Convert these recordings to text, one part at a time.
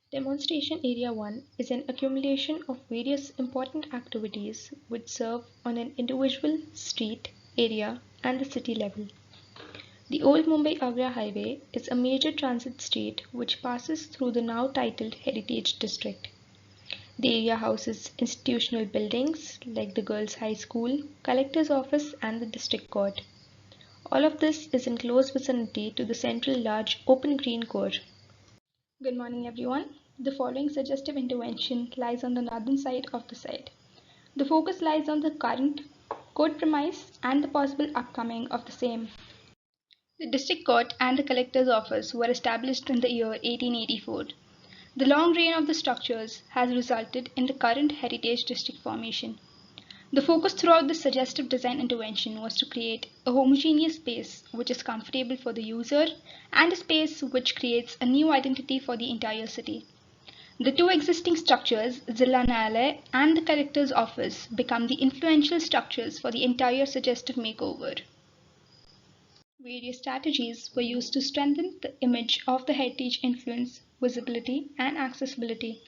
Demonstration Area 1 is an accumulation of various important activities which serve on an individual street, area, and the city level. The Old Mumbai-Agra Highway is a major transit street which passes through the now titled Heritage District. The area houses institutional buildings like the Girls' High School, Collector's Office, and the District Court. All of this is in close vicinity to the central large open green core. Good morning, everyone. The following suggestive intervention lies on the northern side of the site. The focus lies on the current court premise and the possible upcoming of the same. The district court and the collector's office were established in the year 1884. The long reign of the structures has resulted in the current heritage district formation. The focus throughout this suggestive design intervention was to create a homogeneous space which is comfortable for the user and a space which creates a new identity for the entire city. The two existing structures, Zilla न्यायालय and the collector's office, become the influential structures for the entire suggestive makeover. Various strategies were used to strengthen the image of the heritage influence, visibility, and accessibility.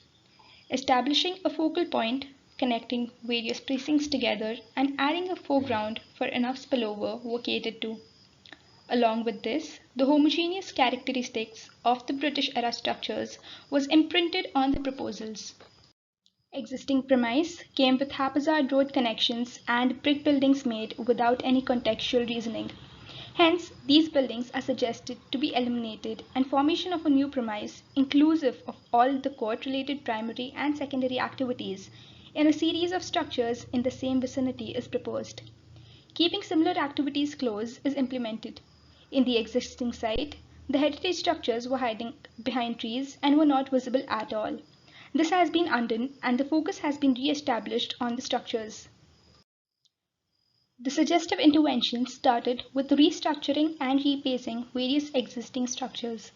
Establishing a focal point, connecting various precincts together, and adding a foreground for enough spillover were catered to. Along with this, the homogeneous characteristics of the British-era structures was imprinted on the proposals. Existing premise came with haphazard road connections and brick buildings made without any contextual reasoning. Hence, these buildings are suggested to be eliminated and formation of a new premise, inclusive of all the court-related primary and secondary activities, in a series of structures in the same vicinity is proposed. Keeping similar activities close is implemented. In the existing site, the heritage structures were hiding behind trees and were not visible at all. This has been undone and the focus has been re-established on the structures. The suggestive intervention started with restructuring and replacing various existing structures,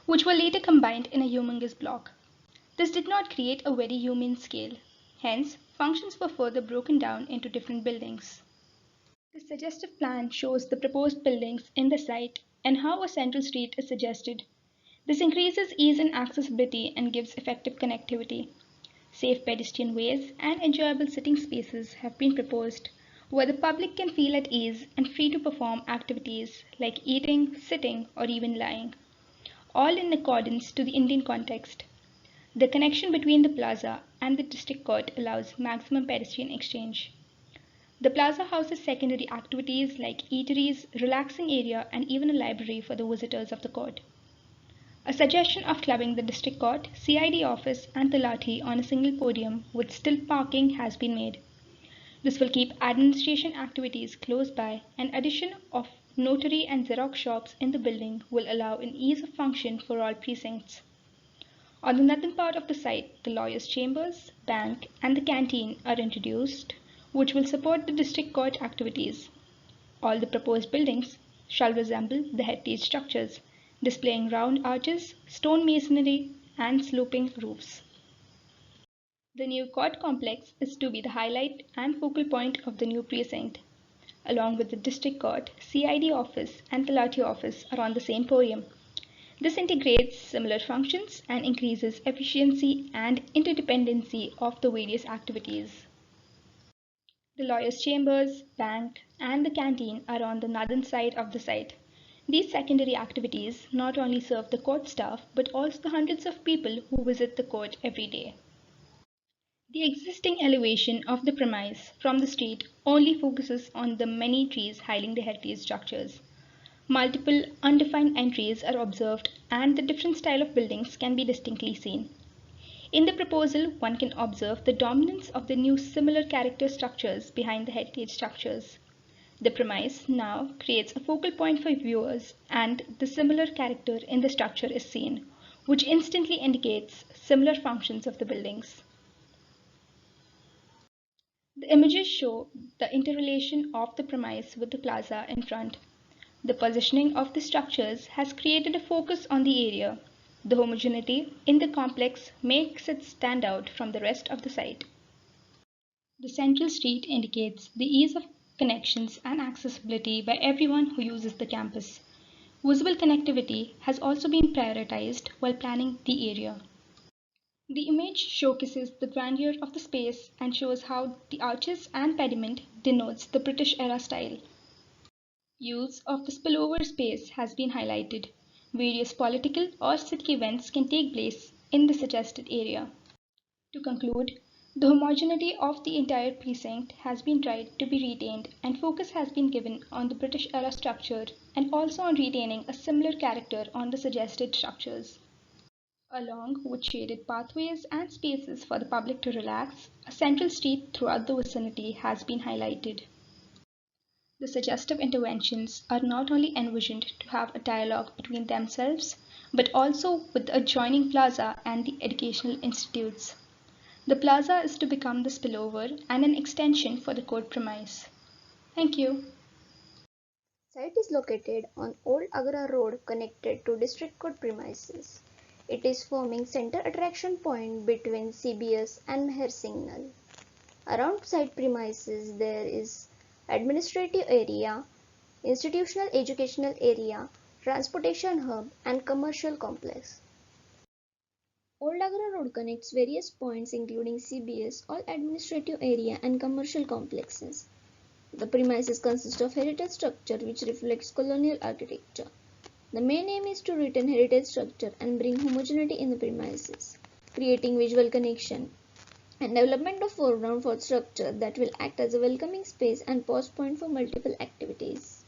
which were later combined in a humongous block. This did not create a very human scale. Hence, functions were further broken down into different buildings. The suggestive plan shows the proposed buildings in the site and how a central street is suggested. This increases ease and accessibility and gives effective connectivity. Safe pedestrian ways and enjoyable sitting spaces have been proposed, where the public can feel at ease and free to perform activities like eating, sitting, or even lying, all in accordance to the Indian context. The connection between the plaza and the district court allows maximum pedestrian exchange. The plaza houses secondary activities like eateries, relaxing area, and even a library for the visitors of the court. A suggestion of clubbing the district court, CID office, and Talati on a single podium with still parking has been made. This will keep administration activities close by, and addition of notary and Xerox shops in the building will allow an ease of function for all precincts. On the northern part of the site, the lawyer's chambers, bank, and the canteen are introduced, which will support the district court activities. All the proposed buildings shall resemble the heritage structures, displaying round arches, stone masonry, and sloping roofs. The new court complex is to be the highlight and focal point of the new precinct. Along with the district court, CID office, and Talati office are on the same podium. This integrates similar functions and increases efficiency and interdependency of the various activities. The lawyer's chambers, bank, and the canteen are on the northern side of the site. These secondary activities not only serve the court staff but also the hundreds of people who visit the court every day. The existing elevation of the premise from the street only focuses on the many trees hiding the heritage structures. Multiple undefined entries are observed and the different style of buildings can be distinctly seen. In the proposal, one can observe the dominance of the new similar character structures behind the heritage structures. The premise now creates a focal point for viewers and the similar character in the structure is seen, which instantly indicates similar functions of the buildings. The images show the interrelation of the premise with the plaza in front. The positioning of the structures has created a focus on the area. The homogeneity in the complex makes it stand out from the rest of the site. The central street indicates the ease of connections and accessibility by everyone who uses the campus. Visible connectivity has also been prioritized while planning the area. The image showcases the grandeur of the space and shows how the arches and pediment denotes the British era style. Use of the spillover space has been highlighted. Various political or civic events can take place in the suggested area. To conclude, the homogeneity of the entire precinct has been tried to be retained and focus has been given on the British era structure and also on retaining a similar character on the suggested structures. Along with shaded pathways and spaces for the public to relax, a central street throughout the vicinity has been highlighted. The suggestive interventions are not only envisioned to have a dialogue between themselves, but also with the adjoining plaza and the educational institutes. The plaza is to become the spillover and an extension for the court premise. Thank you. Site is located on Old Agra Road connected to District Court premises. It is forming center attraction point between CBS and Meher Signal. Around site premises there is administrative area, institutional educational area, transportation hub and commercial complex. Old Agra Road connects various points including CBS, all administrative area and commercial complexes. The premises consist of heritage structure which reflects colonial architecture. The main aim is to retain heritage structure and bring homogeneity in the premises, creating visual connection and development of foreground for structure that will act as a welcoming space and pause point for multiple activities.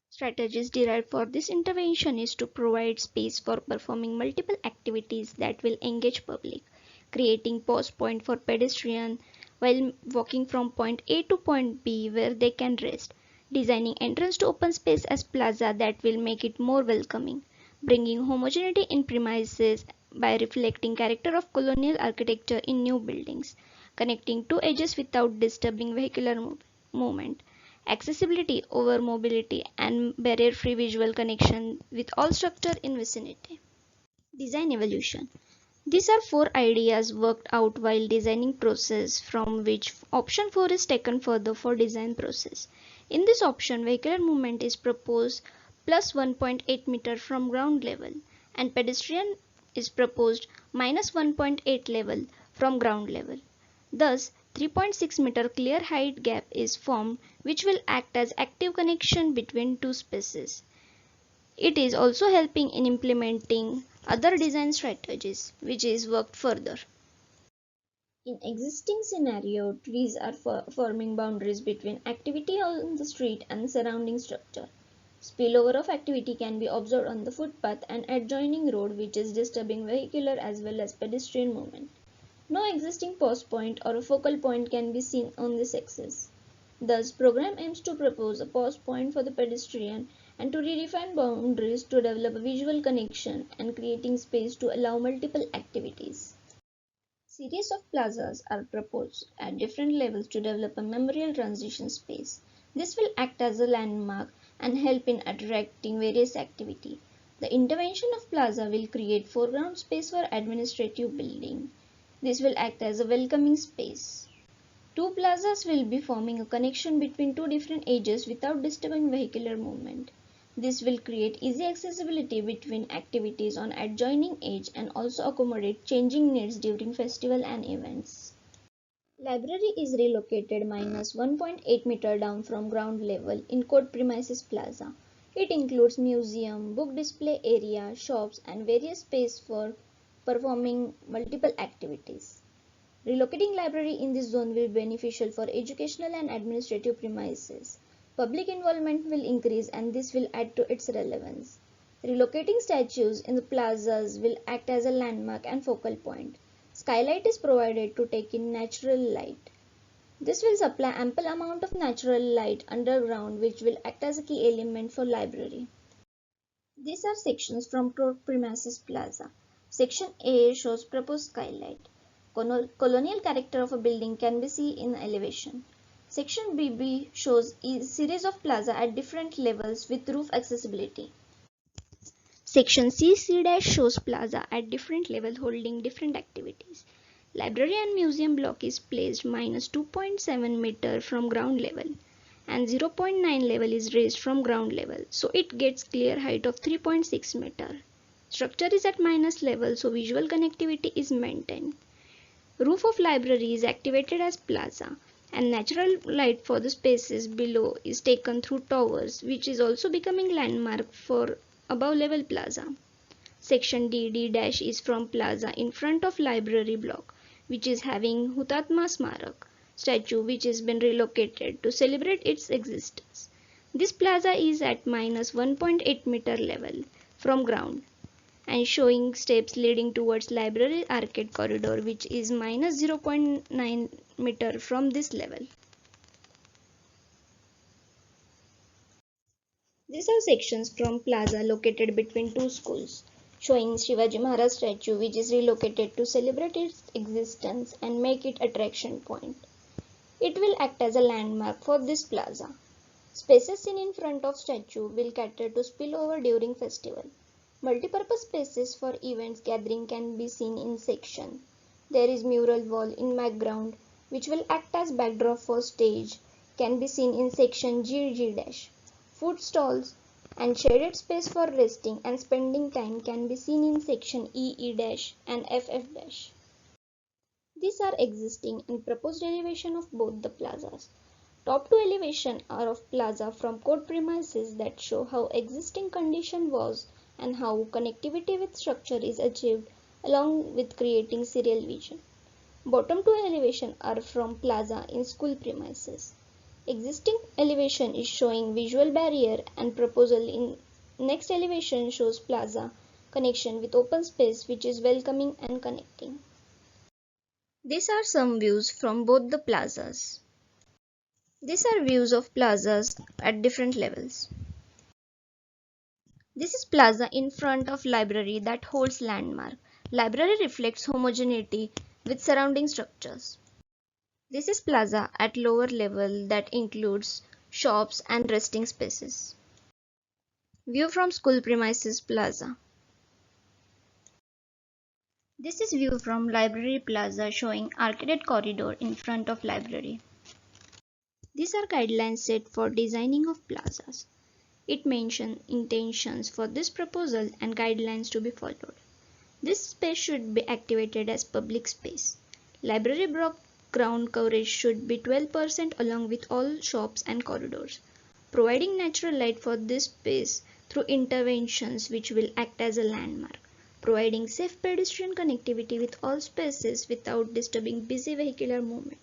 Strategies derived for this intervention is to provide space for performing multiple activities that will engage public, creating pause point for pedestrians while walking from point A to point B where they can rest, designing entrance to open space as plaza that will make it more welcoming, bringing homogeneity in premises by reflecting character of colonial architecture in new buildings, connecting two edges without disturbing vehicular movement, accessibility over mobility and barrier-free visual connection with all structure in vicinity. Design evolution. These are four ideas worked out while designing process from which option 4 is taken further for design process. In this option, vehicular movement is proposed plus 1.8 meter from ground level and pedestrian is proposed minus 1.8 level from ground level. Thus, 3.6 meter clear height gap is formed which will act as active connection between two spaces. It is also helping in implementing other design strategies which is worked further. In existing scenario, trees are forming boundaries between activity on the street and surrounding structure. Spillover of activity can be observed on the footpath and adjoining road which is disturbing vehicular as well as pedestrian movement. No existing pause point or a focal point can be seen on this axis. Thus, program aims to propose a pause point for the pedestrian and to redefine boundaries to develop a visual connection and creating space to allow multiple activities. Series of plazas are proposed at different levels to develop a memorial transition space. This will act as a landmark and help in attracting various activity. The intervention of plaza will create foreground space for administrative building. This will act as a welcoming space. Two plazas will be forming a connection between two different edges without disturbing vehicular movement. This will create easy accessibility between activities on adjoining edge and also accommodate changing needs during festival and events. Library is relocated minus 1.8 meter down from ground level in court premises plaza. It includes museum, book display area, shops and various space for performing multiple activities. Relocating library in this zone will be beneficial for educational and administrative premises. Public involvement will increase and this will add to its relevance. Relocating statues in the plazas will act as a landmark and focal point. Skylight is provided to take in natural light. This will supply ample amount of natural light underground which will act as a key element for library. These are sections from court premises plaza. Section A shows proposed skylight. Colonial character of a building can be seen in elevation. Section BB shows a series of plaza at different levels with roof accessibility. Section CC- shows plaza at different levels holding different activities. Library and museum block is placed minus 2.7 meter from ground level and 0.9 level is raised from ground level, so it gets clear height of 3.6 meter. Structure is at minus level, so visual connectivity is maintained. Roof of library is activated as plaza, and natural light for the spaces below is taken through towers, which is also becoming landmark for above level plaza. Section D dash is from plaza in front of library block, which is having Hutatma Smarak statue, which has been relocated to celebrate its existence. This plaza is at minus 1.8-meter level from ground and showing steps leading towards library arcade corridor, which is minus 0.9 meter from this level. These are sections from plaza located between two schools, showing Shivaji Maharaj statue, which is relocated to celebrate its existence and make it attraction point. It will act as a landmark for this plaza. Spaces seen in front of statue will cater to spillover during festival. Multipurpose spaces for events gathering can be seen in section. There is mural wall in background which will act as backdrop for stage, can be seen in section GG-. Food stalls and shaded space for resting and spending time can be seen in section EE- and FF-. These are existing and proposed elevation of both the plazas. Top two elevation are of plaza from court premises that show how existing condition was and how connectivity with structure is achieved along with creating serial vision. Bottom two elevation are from plaza in school premises. Existing elevation is showing visual barrier and proposal in next elevation shows plaza connection with open space which is welcoming and connecting. These are some views from both the plazas. These are views of plazas at different levels. This is plaza in front of library that holds landmark. Library reflects homogeneity with surrounding structures. This is plaza at lower level that includes shops and resting spaces. View from school premises plaza. This is view from library plaza showing arcaded corridor in front of library. These are guidelines set for designing of plazas. It mentions intentions for this proposal and guidelines to be followed. This space should be activated as public space. Library block ground coverage should be 12% along with all shops and corridors. Providing natural light for this space through interventions which will act as a landmark. Providing safe pedestrian connectivity with all spaces without disturbing busy vehicular movement.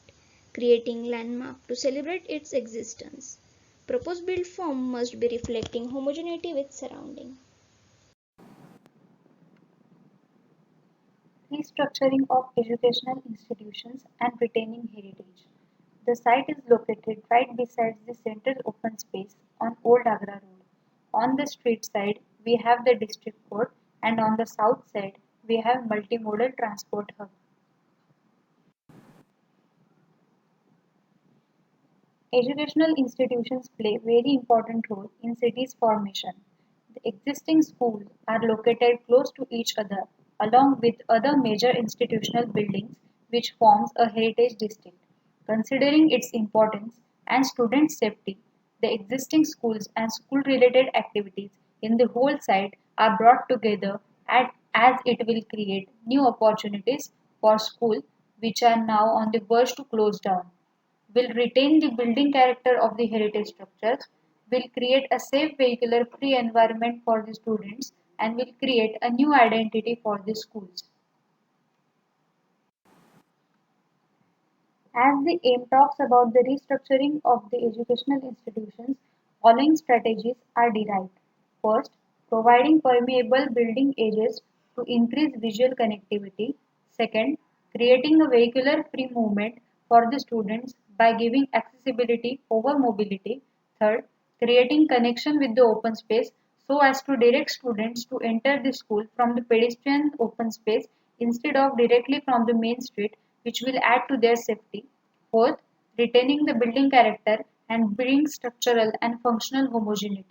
Creating landmark to celebrate its existence. Proposed build form must be reflecting homogeneity with surrounding. Restructuring of educational institutions and retaining heritage. The site is located right beside the central open space on Old Agra Road. On the street side, we have the district court, and on the south side, we have multimodal transport hub. Educational institutions play very important role in cities' formation. The existing schools are located close to each other along with other major institutional buildings which forms a heritage district. Considering its importance and student safety, the existing schools and school-related activities in the whole site are brought together as it will create new opportunities for schools which are now on the verge to close down, will retain the building character of the heritage structures, will create a safe vehicular free environment for the students, and will create a new identity for the schools. As the aim talks about the restructuring of the educational institutions, following strategies are derived. First, providing permeable building edges to increase visual connectivity. Second, creating a vehicular free movement for the students by giving accessibility over mobility. Third, creating connection with the open space so as to direct students to enter the school from the pedestrian open space instead of directly from the main street, which will add to their safety. Fourth, retaining the building character and bring structural and functional homogeneity.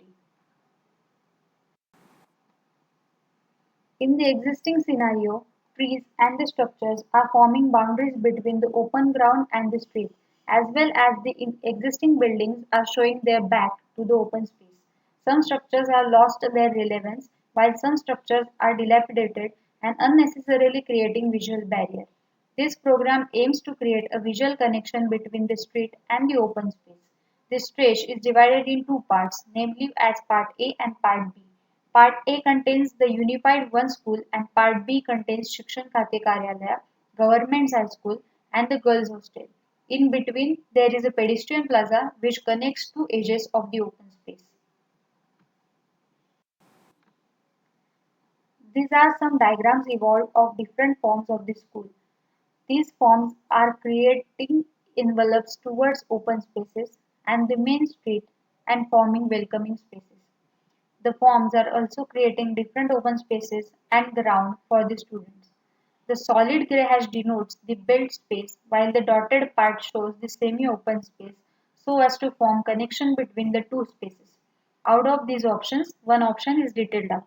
In the existing scenario, trees and the structures are forming boundaries between the open ground and the street, as well as the existing buildings are showing their back to the open space. Some structures have lost their relevance, while some structures are dilapidated and unnecessarily creating visual barrier. This program aims to create a visual connection between the street and the open space. This stretch is divided in two parts, namely as Part A and Part B. Part A contains the Unified One School and Part B contains Shikshan Khate Karyalaya, Government High School and the Girls Hostel. In between, there is a pedestrian plaza which connects two edges of the open space. These are some diagrams evolved of different forms of the school. These forms are creating envelopes towards open spaces and the main street and forming welcoming spaces. The forms are also creating different open spaces and ground for the students. The solid grey hash denotes the built space while the dotted part shows the semi-open space so as to form connection between the two spaces. Out of these options, one option is detailed out.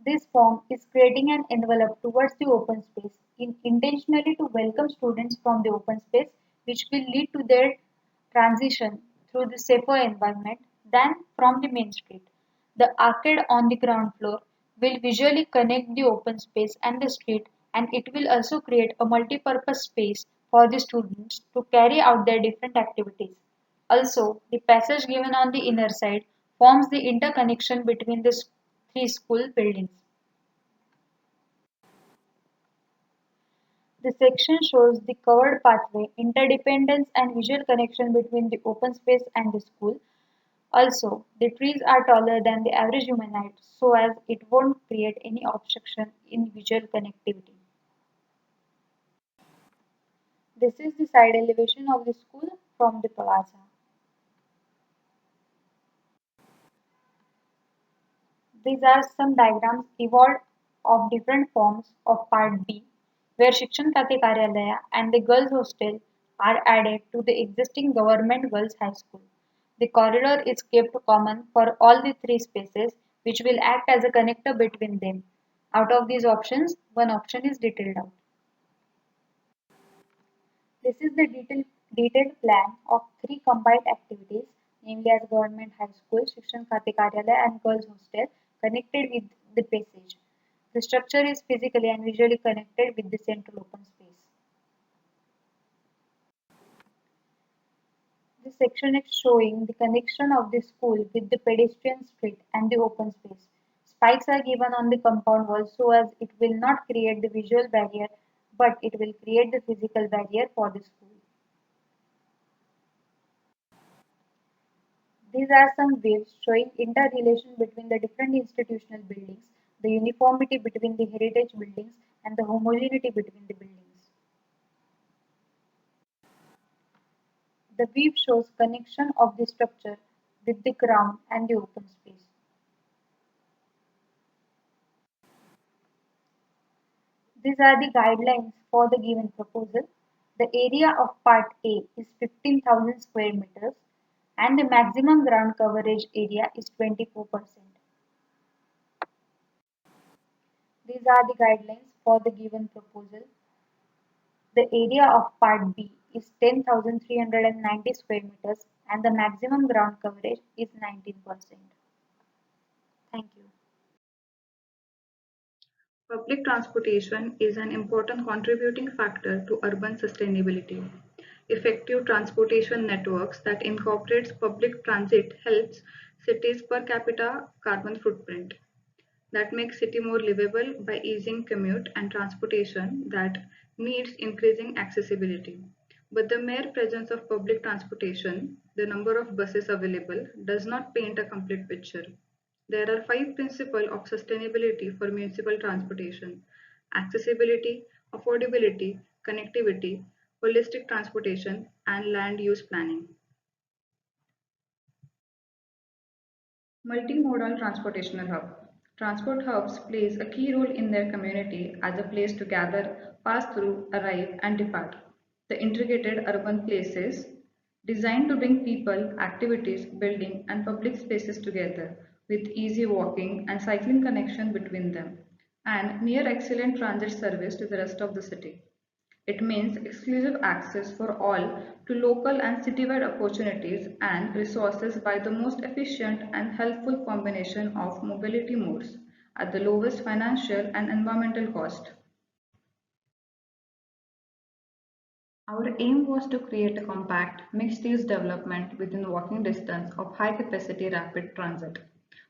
This form is creating an envelope towards the open space intentionally to welcome students from the open space, which will lead to their transition through the safer environment than from the main street. The arcade on the ground floor will visually connect the open space and the street, and it will also create a multi-purpose space for the students to carry out their different activities. Also, the passage given on the inner side forms the interconnection between the three school buildings. The section shows the covered pathway, interdependence and visual connection between the open space and the school. Also, the trees are taller than the average human height so as it won't create any obstruction in visual connectivity. This is the side elevation of the school from the plaza. These are some diagrams evolved of different forms of Part B, where Shikshan Khate Karyalaya and the Girls Hostel are added to the existing Government Girls High School. The corridor is kept common for all the three spaces, which will act as a connector between them. Out of these options, one option is detailed out. This is the detailed plan of three combined activities, namely as Government High School, Shikshan Khate Karyalaya and Girls Hostel connected with the passage. The structure is physically and visually connected with the central open space. This section is showing the connection of the school with the pedestrian street and the open space. Spikes are given on the compound wall so as it will not create the visual barrier but it will create the physical barrier for the school. These are some waves showing interrelation between the different institutional buildings, the uniformity between the heritage buildings, and the homogeneity between the buildings. The weave shows connection of the structure with the ground and the open space. These are the guidelines for the given proposal. The area of Part A is 15,000 square meters and the maximum ground coverage area is 24%. These are the guidelines for the given proposal. The area of Part B is 10,390 square meters and the maximum ground coverage is 19%. Thank you. Public transportation is an important contributing factor to urban sustainability. Effective transportation networks that incorporates public transit helps cities per capita carbon footprint that makes city more livable by easing commute and transportation that needs increasing accessibility. But the mere presence of public transportation, the number of buses available, does not paint a complete picture. There are five principles of sustainability for municipal transportation: accessibility, affordability, connectivity, holistic transportation, and land use planning. Multimodal transportational hub. Transport hubs plays a key role in their community as a place to gather, pass through, arrive, and depart. The integrated urban places designed to bring people, activities, building, and public spaces together with easy walking and cycling connection between them, and near excellent transit service to the rest of the city. It means exclusive access for all to local and citywide opportunities and resources by the most efficient and helpful combination of mobility modes at the lowest financial and environmental cost. Our aim was to create a compact, mixed-use development within walking distance of high-capacity rapid transit,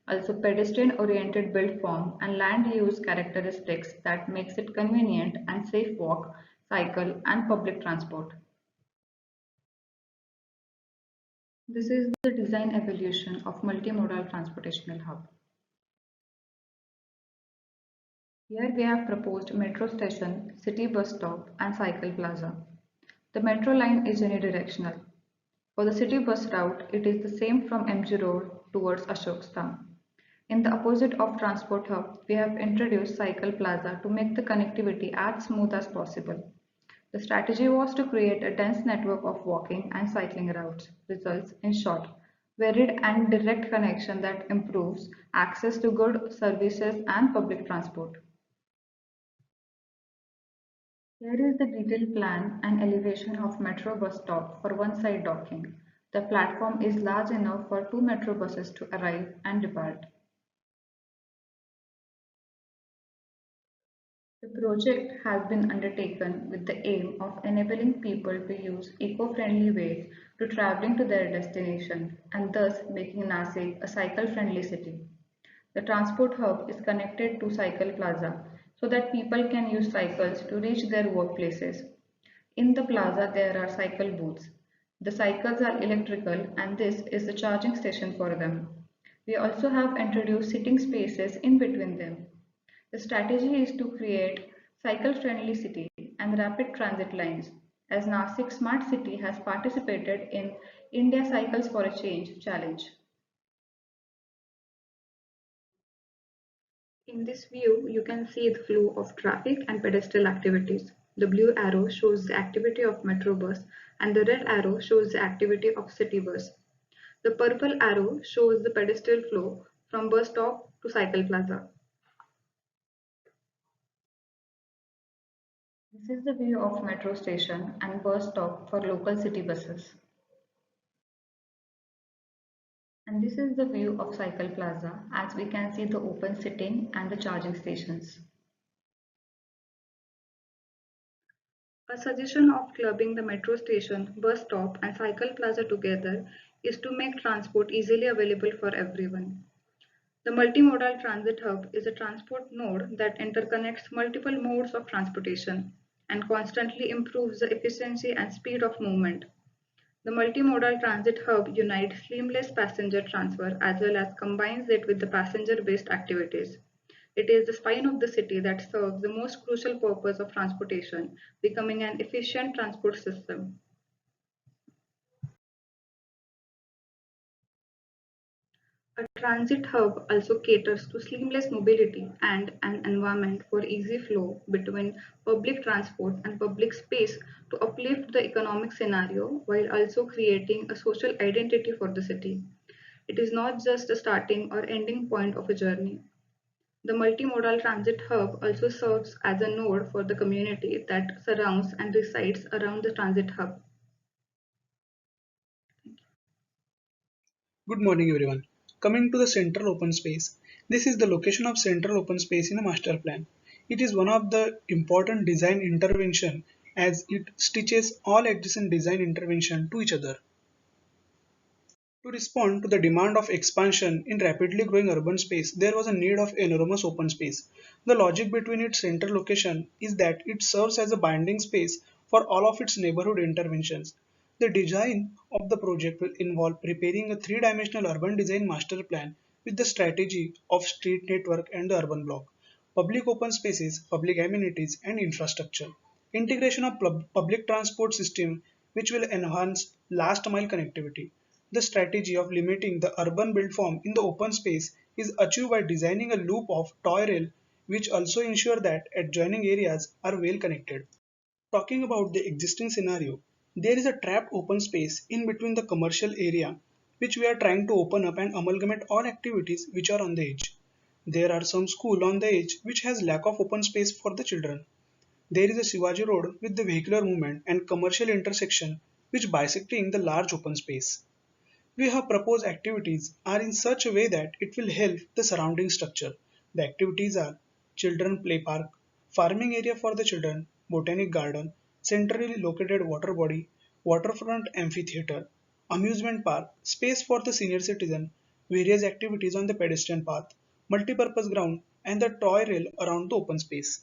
also pedestrian-oriented build form and land use characteristics that makes it convenient and safe walk, cycle, and public transport. This is the design evolution of multimodal transportational hub. Here we have proposed metro station, city bus stop, and cycle plaza. The metro line is unidirectional. For the city bus route, it is the same from MG Road towards Ashoksthan. In the opposite of Transport Hub, we have introduced Cycle Plaza to make the connectivity as smooth as possible. The strategy was to create a dense network of walking and cycling routes, results in short, varied and direct connection that improves access to goods, services and public transport. Here is the detailed plan and elevation of metro bus stop for one-side docking. The platform is large enough for two metro buses to arrive and depart. The project has been undertaken with the aim of enabling people to use eco-friendly ways to traveling to their destination and thus making Nasik a cycle-friendly city. The transport hub is connected to Cycle Plaza so that people can use cycles to reach their workplaces. In the plaza, there are cycle booths. The cycles are electrical and this is the charging station for them. We also have introduced sitting spaces in between them. The strategy is to create cycle-friendly city and rapid transit lines, as Nasik Smart City has participated in India Cycles for a Change challenge. In this view, you can see the flow of traffic and pedestrian activities. The blue arrow shows the activity of metro bus and the red arrow shows the activity of city bus. The purple arrow shows the pedestrian flow from bus stop to cycle plaza. This is the view of metro station and bus stop for local city buses. And this is the view of Cycle Plaza as we can see the open sitting and the charging stations. A suggestion of clubbing the metro station, bus stop and cycle plaza together is to make transport easily available for everyone. The multimodal transit hub is a transport node that interconnects multiple modes of transportation and constantly improves the efficiency and speed of movement. The multimodal transit hub unites seamless passenger transfer as well as combines it with the passenger-based activities. It is the spine of the city that serves the most crucial purpose of transportation, becoming an efficient transport system. A transit hub also caters to seamless mobility and an environment for easy flow between public transport and public space to uplift the economic scenario while also creating a social identity for the city. It is not just a starting or ending point of a journey. The multimodal transit hub also serves as a node for the community that surrounds and resides around the transit hub. Good morning everyone. Coming to the central open space. This is the location of central open space in a master plan. It is one of the important design intervention as it stitches all adjacent design intervention to each other. To respond to the demand of expansion in rapidly growing urban space, there was a need of enormous open space. The logic between its central location is that it serves as a binding space for all of its neighborhood interventions. The design of the project will involve preparing a three-dimensional urban design master plan with the strategy of street network and the urban block, public open spaces, public amenities, and infrastructure. Integration of public transport system which will enhance last mile connectivity. The strategy of limiting the urban build form in the open space is achieved by designing a loop of toy rail which also ensure that adjoining areas are well connected. Talking about the existing scenario, there is a trapped open space in between the commercial area which we are trying to open up and amalgamate all activities which are on the edge. There are some school on the edge which has lack of open space for the children. There is a Shivaji Road with the vehicular movement and commercial intersection which bisecting the large open space. We have proposed activities are in such a way that it will help the surrounding structure. The activities are children play park, farming area for the children, botanic garden, centrally located water body, waterfront amphitheater, amusement park, space for the senior citizen, various activities on the pedestrian path, multipurpose ground, and the toy rail around the open space.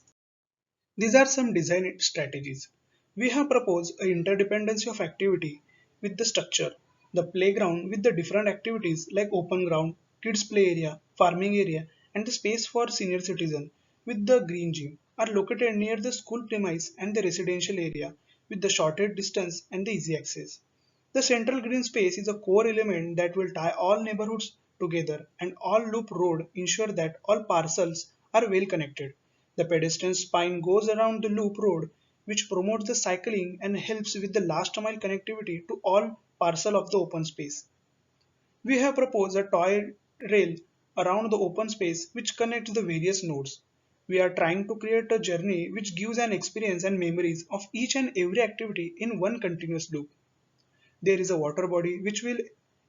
These are some design strategies. We have proposed a interdependency of activity with the structure. The playground with the different activities like open ground, kids play area, farming area, and the space for senior citizen with the green gym are located near the school premise and the residential area with the shortest distance and the easy access. The central green space is a core element that will tie all neighborhoods together, and all loop road ensure that all parcels are well connected. The pedestrian spine goes around the loop road, which promotes the cycling and helps with the last mile connectivity to all parcel of the open space. We have proposed a toy rail around the open space which connects the various nodes. We are trying to create a journey which gives an experience and memories of each and every activity in one continuous loop. There is a water body which will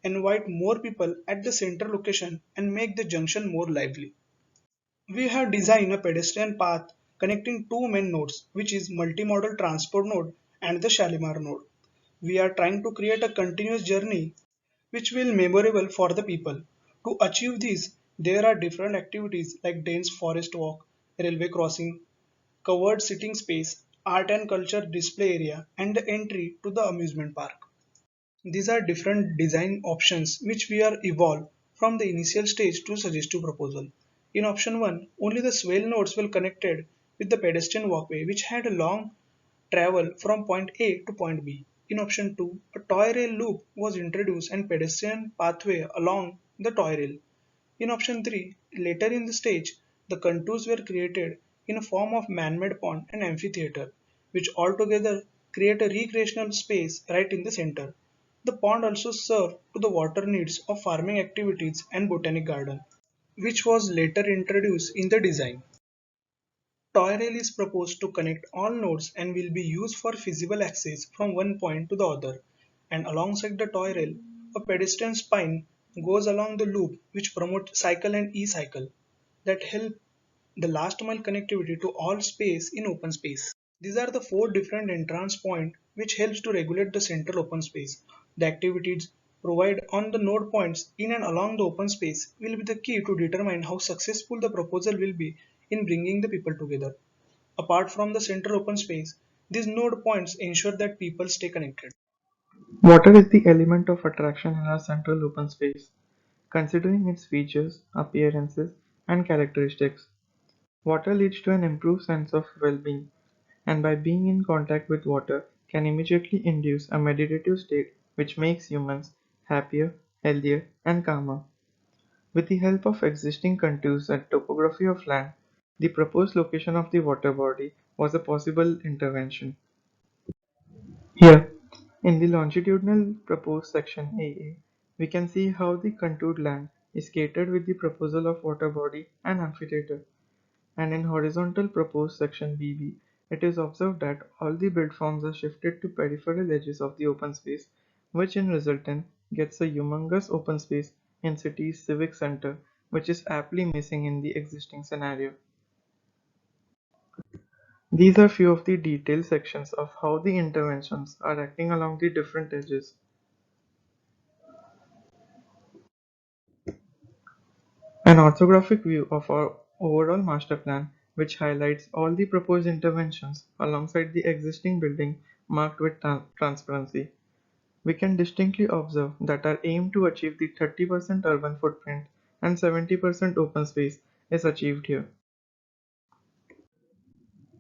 invite more people at the center location and make the junction more lively. We have designed a pedestrian path connecting two main nodes, which is multimodal transport node and the Shalimar node. We are trying to create a continuous journey which will memorable for the people. To achieve this, there are different activities like dense forest walk, railway crossing, covered sitting space, art and culture display area, and the entry to the amusement park. These are different design options which we are evolved from the initial stage to suggestive proposal. In option 1, only the swale nodes were connected with the pedestrian walkway which had a long travel from point A to point B. In option 2, a toy rail loop was introduced and pedestrian pathway along the toy rail. In option 3, later in the stage, the contours were created in a form of man-made pond and amphitheater, which altogether create a recreational space right in the center. The pond also served to the water needs of farming activities and botanic garden, which was later introduced in the design. Toy rail is proposed to connect all nodes and will be used for feasible access from one point to the other. And alongside the toy rail, a pedestrian spine goes along the loop which promotes cycle and e-cycle that help the last mile connectivity to all space in open space. These are the four different entrance points which helps to regulate the central open space. The activities provided on the node points in and along the open space will be the key to determine how successful the proposal will be in bringing the people together. Apart from the central open space, these node points ensure that people stay connected. Water is the element of attraction in our central open space. Considering its features, appearances, and characteristics, water leads to an improved sense of well-being, and by being in contact with water can immediately induce a meditative state which makes humans happier, healthier, and calmer. With the help of existing contours and topography of land, the proposed location of the water body was a possible intervention. Here, in the longitudinal proposed section AA, we can see how the contoured land is catered with the proposal of water body and amphitheater, and in horizontal proposed section BB, it is observed that all the build forms are shifted to peripheral edges of the open space, which in resultant gets a humongous open space in city's civic center, which is aptly missing in the existing scenario. These are few of the detailed sections of how the interventions are acting along the different edges. An orthographic view of our overall master plan which highlights all the proposed interventions alongside the existing building marked with transparency. We can distinctly observe that our aim to achieve the 30% urban footprint and 70% open space is achieved here.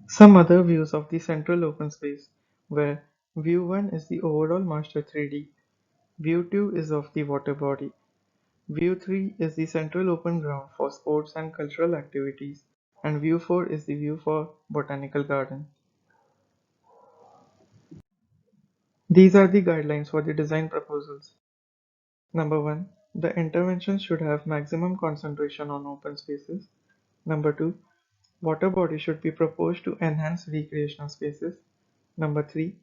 Some other views of the central open space where view 1 is the overall master 3D, view 2 is of the water body, view 3 is the central open ground for sports and cultural activities, and view 4 is the view for botanical garden. These are the guidelines for the design proposals. Number 1. The intervention should have maximum concentration on open spaces. Number 2. Water body should be proposed to enhance recreational spaces. Number 3.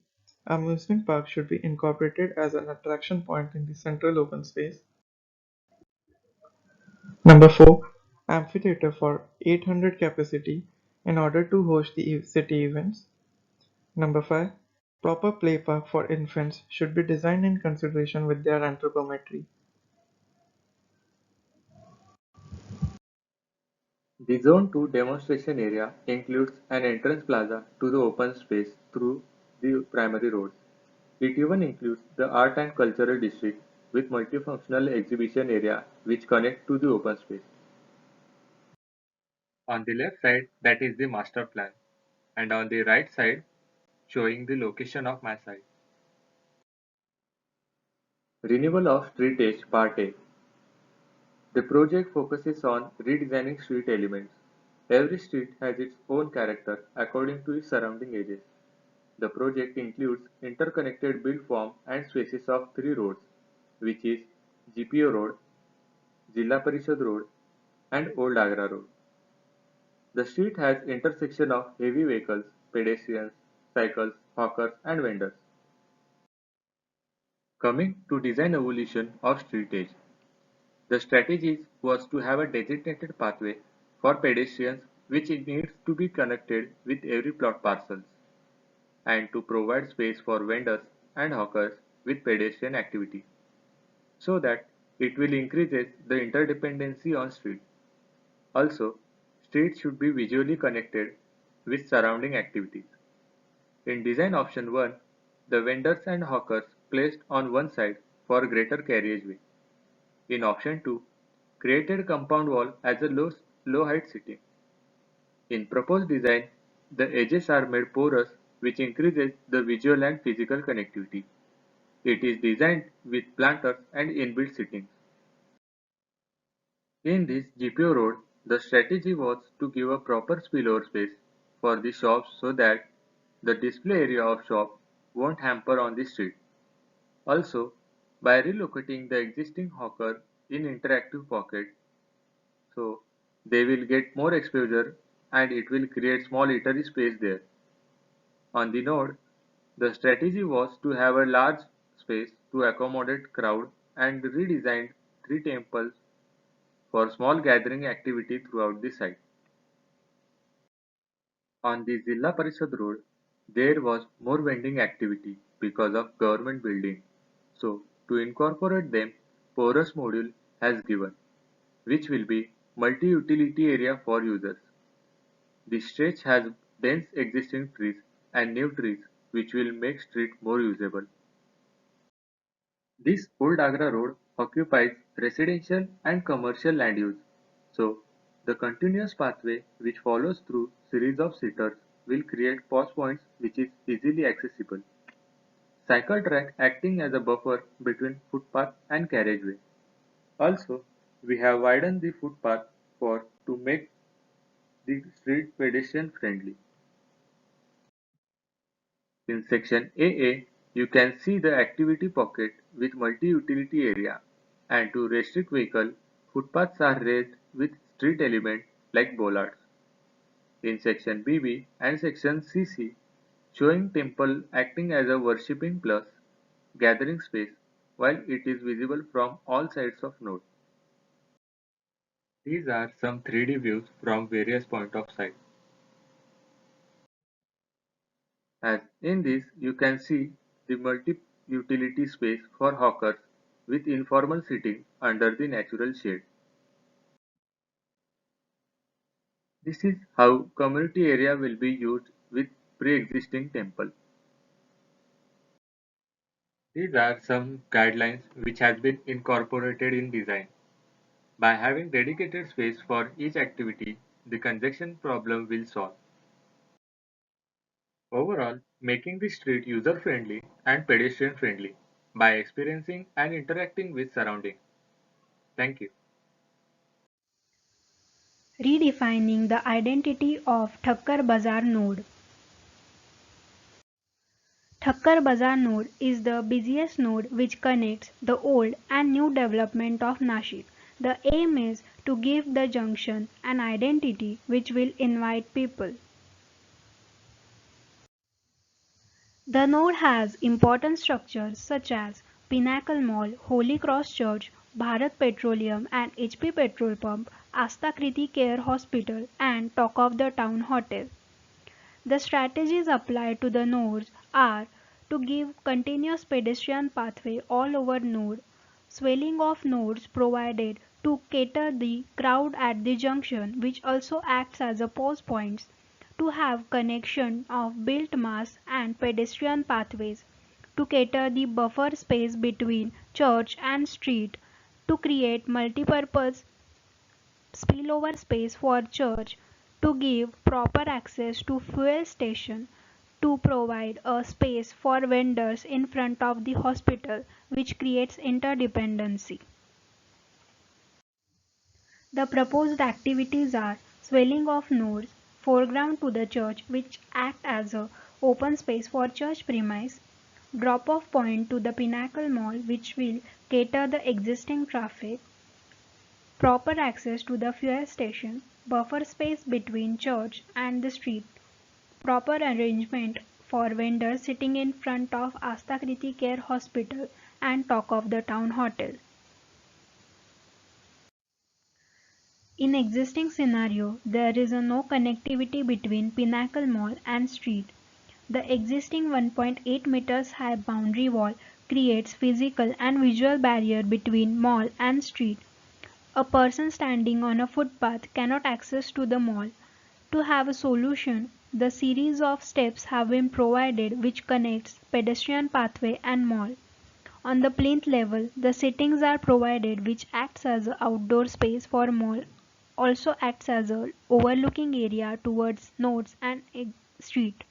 Amusement park should be incorporated as an attraction point in the central open space. Number 4. amphitheater for 800 capacity in order to host the city events. Number 5. Proper play park for infants should be designed in consideration with their anthropometry. The Zone 2 demonstration area includes an entrance plaza to the open space through the primary roads. It even includes the art and cultural district with multifunctional exhibition area which connect to the open space. On the left side, that is the master plan, and on the right side, showing the location of my site. Renewal of Street Edge Part A. The project focuses on redesigning street elements. Every street has its own character according to its surrounding edges. The project includes interconnected build form and spaces of three roads, which is GPO Road, Jilla Parishad Road, and Old Agra Road. The street has intersection of heavy vehicles, pedestrians, cycles, hawkers, and vendors. Coming to design evolution of street edge. The strategy was to have a designated pathway for pedestrians which it needs to be connected with every plot parcels, and to provide space for vendors and hawkers with pedestrian activity, so that it will increases the interdependency on street. Also, streets should be visually connected with surrounding activities. In design option 1, the vendors and hawkers placed on one side for greater carriageway. In option 2, created compound wall as a low height sitting. In proposed design, the edges are made porous which increases the visual and physical connectivity. It is designed with planters and inbuilt sittings. In this GPO road, the strategy was to give a proper spillover space for the shops so that the display area of shop won't hamper on the street. Also, by relocating the existing hawker in interactive pocket, so they will get more exposure and it will create small eatery space there. On the node, the strategy was to have a large space to accommodate crowd and redesigned three temples for small gathering activity throughout the site. On the Zilla Parishad Road, there was more vending activity because of government building. So, to incorporate them, porous module has given, which will be multi-utility area for users. The stretch has dense existing trees and new trees which will make street more usable. This old Agra road occupies residential and commercial land use, so the continuous pathway which follows through series of sitters will create pause points which is easily accessible. Cycle track acting as a buffer between footpath and carriageway. Also, we have widened the footpath for to make the street pedestrian friendly. In section AA, you can see the activity pocket with multi-utility area, and to restrict vehicle, footpaths are raised with street element like bollards. In section BB and section CC, showing temple acting as a worshipping plus gathering space while it is visible from all sides of node. These are some 3D views from various point of sight. As in this, you can see the multi-utility space for hawkers with informal seating under the natural shade. This is how community area will be used with pre-existing temple. These are some guidelines which has been incorporated in design. By having dedicated space for each activity, the congestion problem will solve. Overall, making the street user-friendly and pedestrian-friendly by experiencing and interacting with surroundings. Thank you. Redefining the identity of Thakkar Bazar node. Thakkar Bazar node is the busiest node which connects the old and new development of Nashik. The aim is to give the junction an identity which will invite people. The node has important structures such as Pinnacle Mall, Holy Cross Church, Bharat Petroleum and HP Petrol Pump, Asta Kriti Care Hospital, and Talk of the Town Hotel. The strategies applied to the nodes are to give continuous pedestrian pathway all over node, swelling of nodes provided to cater the crowd at the junction which also acts as a pause points, to have connection of built mass and pedestrian pathways, to cater the buffer space between church and street, to create multipurpose spillover space for church, to give proper access to fuel station, to provide a space for vendors in front of the hospital which creates interdependency. The proposed activities are swelling of nodes, foreground to the church which act as a open space for church premise, drop off point to the Pinnacle Mall which will cater the existing traffic, proper access to the fuel station, buffer space between church and the street, proper arrangement for vendors sitting in front of Asta Kriti Care Hospital and Talk of the Town Hotel. In existing scenario, there is no connectivity between Pinnacle Mall and street. The existing 1.8 meters high boundary wall creates physical and visual barrier between mall and street. A person standing on a footpath cannot access to the mall. To have a solution, the series of steps have been provided which connects pedestrian pathway and mall. On the plinth level, the sittings are provided which acts as an outdoor space for mall, also acts as a overlooking area towards nodes and street.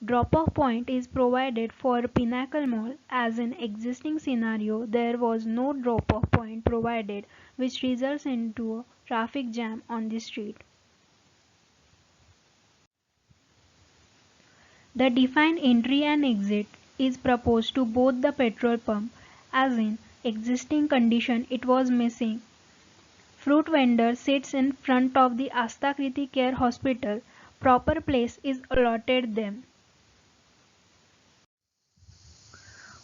Drop-off point is provided for Pinnacle Mall as in existing scenario there was no drop-off point provided which results into a traffic jam on the street. The defined entry and exit is proposed to both the petrol pump as in existing condition it was missing. Fruit vendor sits in front of the Asta Kriti Care Hospital. Proper place is allotted them.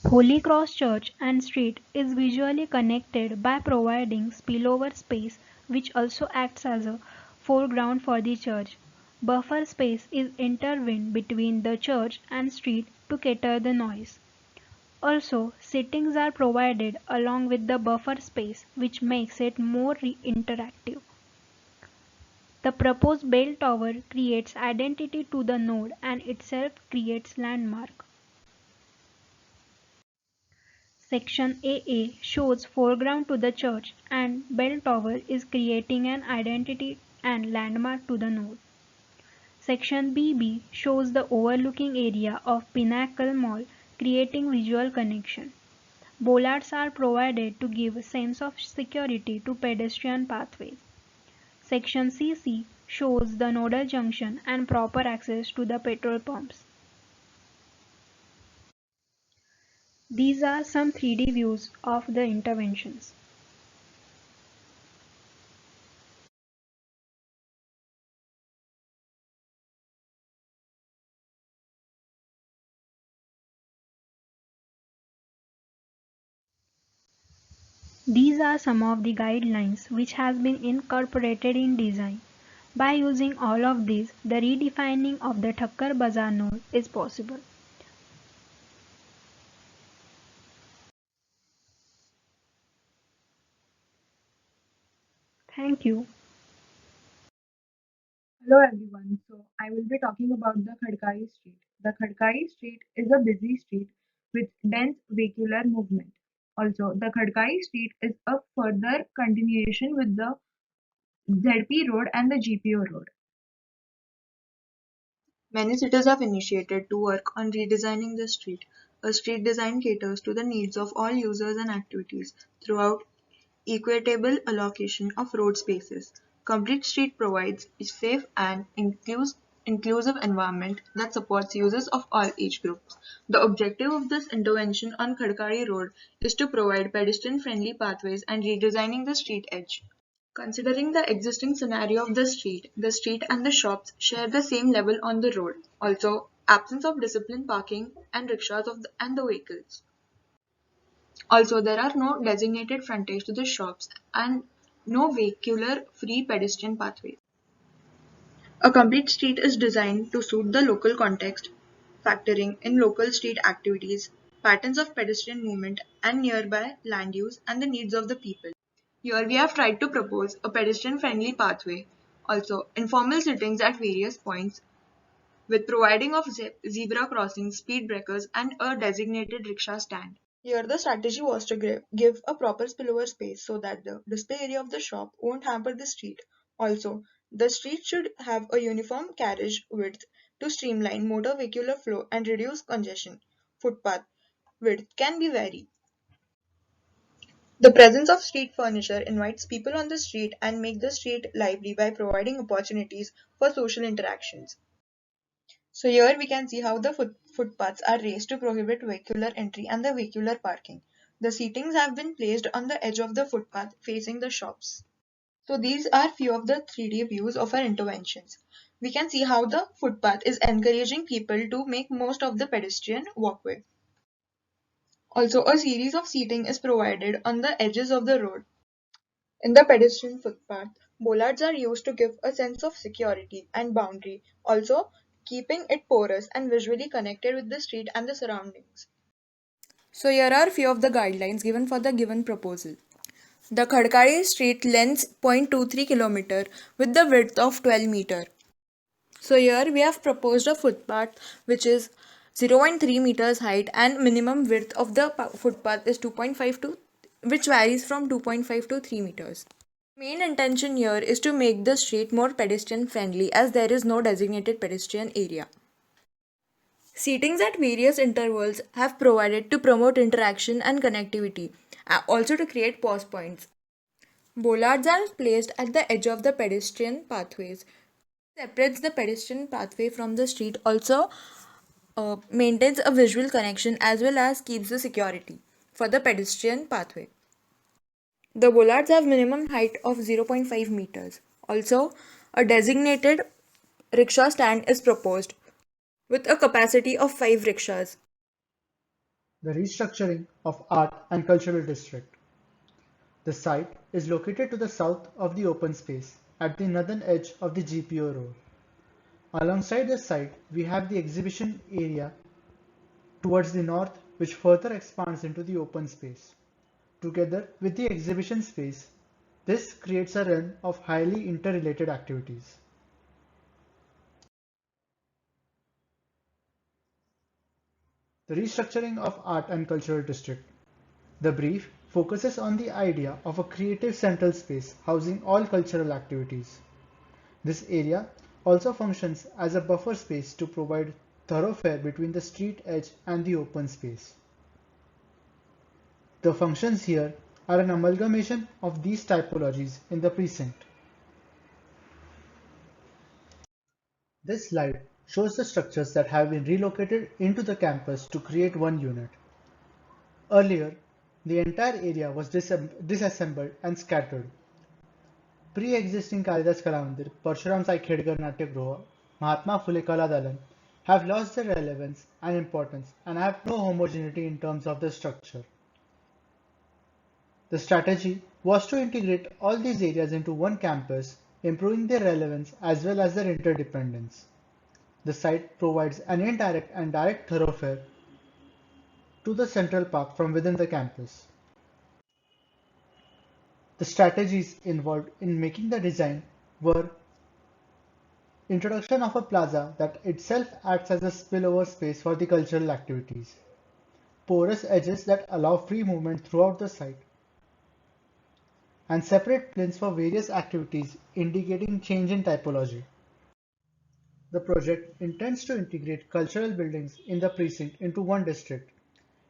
Holy Cross Church and street is visually connected by providing spillover space which also acts as a foreground for the church. Buffer space is intervened between the church and street to cater the noise. Also, sittings are provided along with the buffer space which makes it more interactive. The proposed bell tower creates identity to the node and itself creates landmark. Section AA shows foreground to the church and bell tower is creating an identity and landmark to the node. Section BB shows the overlooking area of Pinnacle Mall creating visual connection. Bollards are provided to give a sense of security to pedestrian pathways. Section CC shows the nodal junction and proper access to the petrol pumps. These are some 3D views of the interventions. These are some of the guidelines which has been incorporated in design. By using all of these, the redefining of the Thakkar Bazaar node is possible. Thank you. Hello everyone. So I will be talking about the Khadkari Street. The Khadkari Street is a busy street with dense vehicular movement. Also, the Khadkari Street is a further continuation with the ZP Road and the GPO Road. Many cities have initiated to work on redesigning the street. A street design caters to the needs of all users and activities throughout equitable allocation of road spaces. Complete Street provides a safe and inclusive environment that supports users of all age groups. The objective of this intervention on Khadkari Road is to provide pedestrian-friendly pathways and redesigning the street edge. Considering the existing scenario of the street and the shops share the same level on the road. Also, absence of disciplined parking and rickshaws and the vehicles. Also, there are no designated frontage to the shops and no vehicular free pedestrian pathways. A complete street is designed to suit the local context, factoring in local street activities, patterns of pedestrian movement, and nearby land use and the needs of the people. Here we have tried to propose a pedestrian-friendly pathway, also informal sittings at various points with providing of zebra crossings, speed breakers, and a designated rickshaw stand. Here the strategy was to give a proper spillover space so that the display area of the shop won't hamper the street. Also, the street should have a uniform carriage width to streamline motor vehicular flow and reduce congestion. Footpath width can be varied. The presence of street furniture invites people on the street and make the street lively by providing opportunities for social interactions. So here we can see how the footpaths are raised to prohibit vehicular entry and the vehicular parking. The seatings have been placed on the edge of the footpath facing the shops. So these are few of the 3D views of our interventions. We can see how the footpath is encouraging people to make most of the pedestrian walkway. Also, a series of seating is provided on the edges of the road. In the pedestrian footpath, bollards are used to give a sense of security and boundary, also keeping it porous and visually connected with the street and the surroundings. So here are few of the guidelines given for the given proposal. The Khadkari street length 0.23 km with the width of 12 meter. So here we have proposed a footpath which is 0.3 meters height and minimum width of the footpath is 2.5 to which varies from 2.5 to 3 meters. Main intention here is to make the street more pedestrian friendly as there is no designated pedestrian area. Seatings at various intervals have provided to promote interaction and connectivity, also to create pause points. Bollards are placed at the edge of the pedestrian pathways. Separates the pedestrian pathway from the street, also maintains a visual connection as well as keeps the security for the pedestrian pathway. The bollards have minimum height of 0.5 meters. Also, a designated rickshaw stand is proposed with a capacity of 5 rickshaws. The restructuring of Art and Cultural District. The site is located to the south of the open space at the northern edge of the GPO road. Alongside the site, we have the exhibition area towards the north, which further expands into the open space. Together with the exhibition space, this creates a realm of highly interrelated activities. The restructuring of Art and Cultural District. The brief focuses on the idea of a creative central space housing all cultural activities. This area also functions as a buffer space to provide thoroughfare between the street edge and the open space. The functions here are an amalgamation of these typologies in the precinct. This slide shows the structures that have been relocated into the campus to create one unit. Earlier, the entire area was disassembled and scattered. Pre-existing Kalidas Kalamandir, Parshuram Sai Khedkar Natyagruha, Mahatma Phule Kala Dalan have lost their relevance and importance and have no homogeneity in terms of the structure. The strategy was to integrate all these areas into one campus, improving their relevance as well as their interdependence. The site provides an indirect and direct thoroughfare to the central park from within the campus. The strategies involved in making the design were introduction of a plaza that itself acts as a spillover space for the cultural activities, porous edges that allow free movement throughout the site, and separate planes for various activities indicating change in typology. The project intends to integrate cultural buildings in the precinct into one district.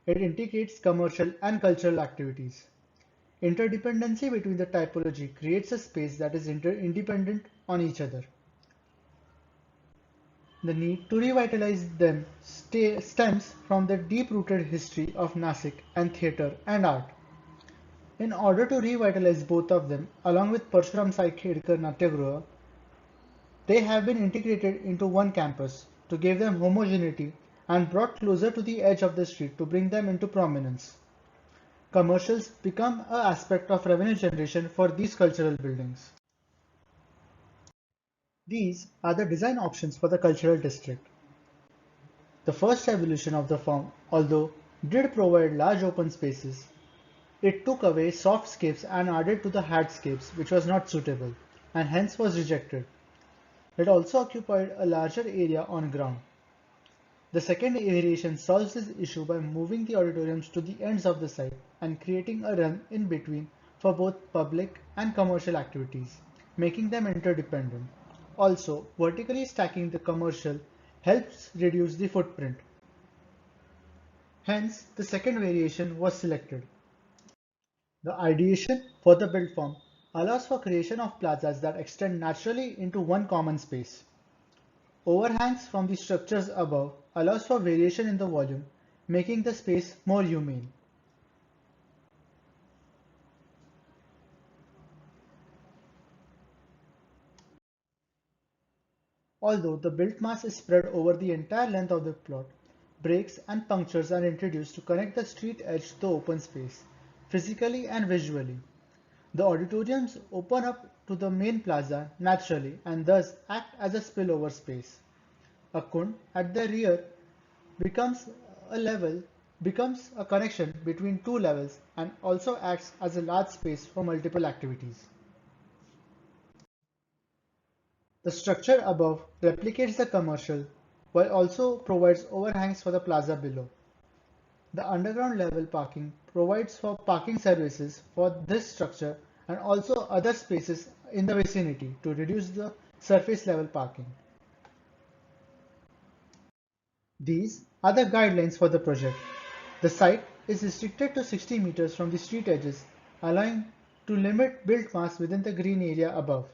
It integrates commercial and cultural activities. Interdependency between the typology creates a space that is independent on each other. The need to revitalize them stems from the deep-rooted history of Nasik and theatre and art. In order to revitalize both of them, along with Parshuram Sai Khedkar Natyagruha, they have been integrated into one campus to give them homogeneity and brought closer to the edge of the street to bring them into prominence. Commercials become an aspect of revenue generation for these cultural buildings. These are the design options for the cultural district. The first evolution of the form, although did provide large open spaces, it took away softscapes and added to the hardscapes, which was not suitable, and hence was rejected. It also occupied a larger area on ground. The second variation solves this issue by moving the auditoriums to the ends of the site and creating a run in between for both public and commercial activities, making them interdependent. Also, vertically stacking the commercial helps reduce the footprint. Hence, the second variation was selected. The ideation for the build form allows for creation of plazas that extend naturally into one common space. Overhangs from the structures above allows for variation in the volume, making the space more humane. Although the built mass is spread over the entire length of the plot, breaks and punctures are introduced to connect the street edge to the open space, physically and visually. The auditoriums open up to the main plaza naturally and thus act as a spillover space. A kund at the rear becomes a level becomes a connection between two levels and also acts as a large space for multiple activities. The structure above replicates the commercial while also provides overhangs for the plaza below. The underground level parking provides for parking services for this structure and also other spaces in the vicinity to reduce the surface level parking. These are the guidelines for the project. The site is restricted to 60 meters from the street edges, allowing to limit built mass within the green area above.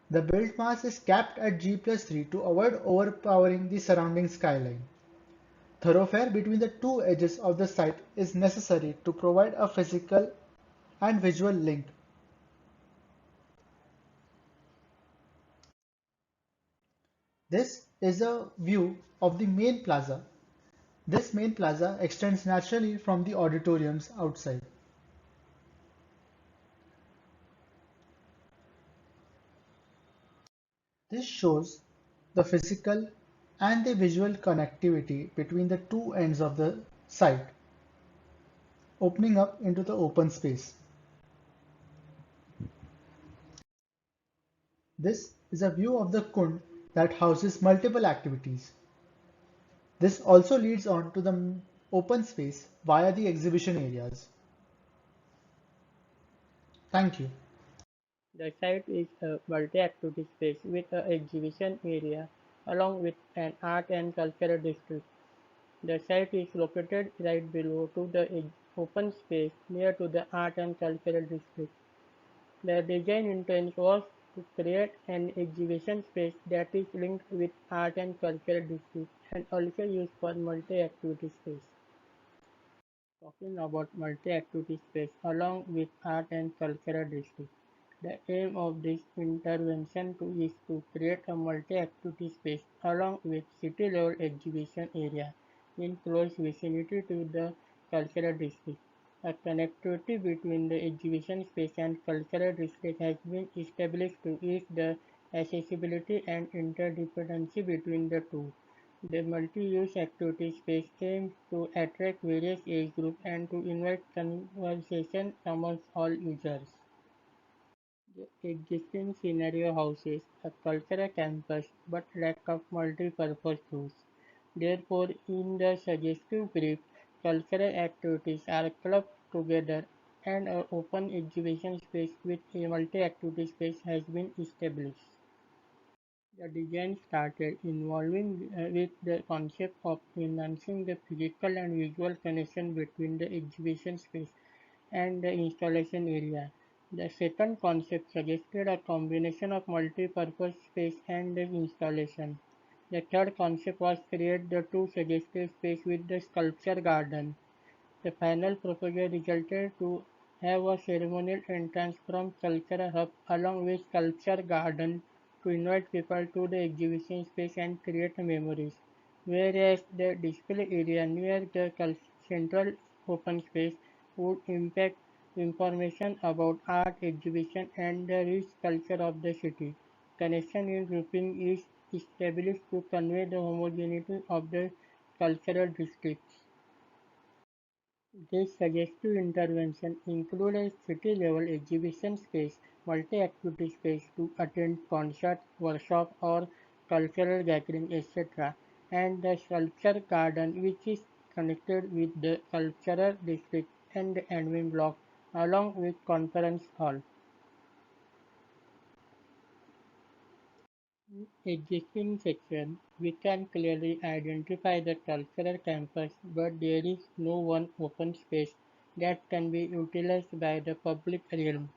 The built mass is capped at G+3 to avoid overpowering the surrounding skyline. Thoroughfare between the two edges of the site is necessary to provide a physical and visual link. This is a view of the main plaza. This main plaza extends naturally from the auditoriums outside. This shows the physical and the visual connectivity between the two ends of the site, opening up into the open space. This is a view of the kund that houses multiple activities. This also leads on to the open space via the exhibition areas. Thank you. The site is a multi-activity space with an exhibition area along with an art and cultural district. The site is located right below to the open space near to the art and cultural district. The design intent was to create an exhibition space that is linked with art and cultural district and also used for multi-activity space. Talking about multi-activity space along with art and cultural district. The aim of this intervention is to create a multi-activity space along with city-level exhibition area in close vicinity to the cultural district. A connectivity between the exhibition space and cultural district has been established to ease the accessibility and interdependency between the two. The multi-use activity space aims to attract various age groups and to invite conversation amongst all users. The existing scenario houses a cultural campus but lack of multi-purpose use. Therefore, in the suggestive brief, cultural activities are clubbed together and an open exhibition space with a multi-activity space has been established. The design started involving with the concept of enhancing the physical and visual connection between the exhibition space and the installation area. The second concept suggested a combination of multi-purpose space and the installation. The third concept was create the two suggested space with the sculpture garden. The final proposal resulted to have a ceremonial entrance from cultural hub along with sculpture garden to invite people to the exhibition space and create memories, whereas the display area near the central open space would impact information about art exhibition and the rich culture of the city. Connection in grouping is established to convey the homogeneity of the cultural districts. This suggestive intervention include a city-level exhibition space, multi-activity space to attend concerts, workshops or cultural gatherings, etc., and the sculpture garden which is connected with the cultural district and the admin block along with conference hall. Existing section, we can clearly identify the cultural campus, but there is no one open space that can be utilized by the public realm.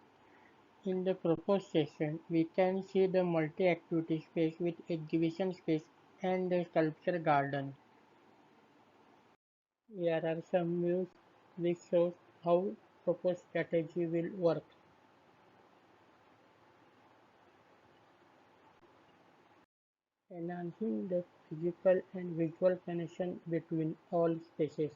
In the proposed section, we can see the multi-activity space with exhibition space and the sculpture garden. Here are some views which shows how proposed strategy will work. Enhancing the physical and visual connection between all spaces.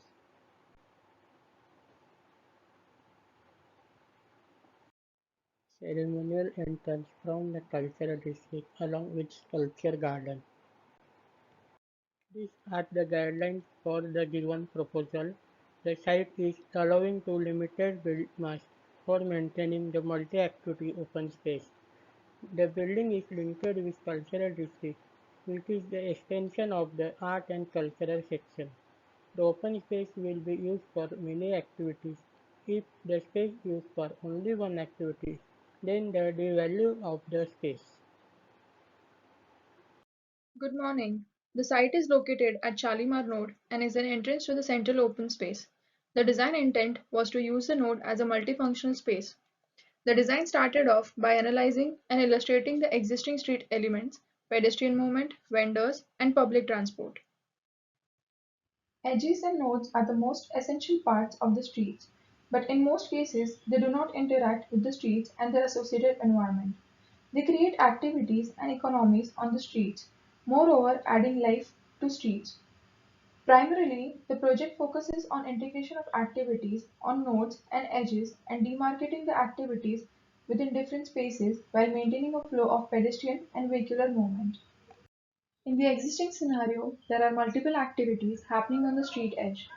Ceremonial entrance from the cultural district along with sculpture garden. These are the guidelines for the given proposal. The site is allowing to limited build mass for maintaining the multi-activity open space. The building is linked with cultural district, which is the extension of the art and cultural section. The open space will be used for many activities. If the space used for only one activity, then the value of the space. Good morning. The site is located at Shalimar Node and is an entrance to the central open space. The design intent was to use the node as a multifunctional space. The design started off by analyzing and illustrating the existing street elements, pedestrian movement, vendors, and public transport. Edges and nodes are the most essential parts of the streets, but in most cases they do not interact with the streets and their associated environment. They create activities and economies on the streets, moreover adding life to streets. Primarily, the project focuses on integration of activities on nodes and edges and demarcating the activities within different spaces while maintaining a flow of pedestrian and vehicular movement. In the existing scenario, there are multiple activities happening on the street edge.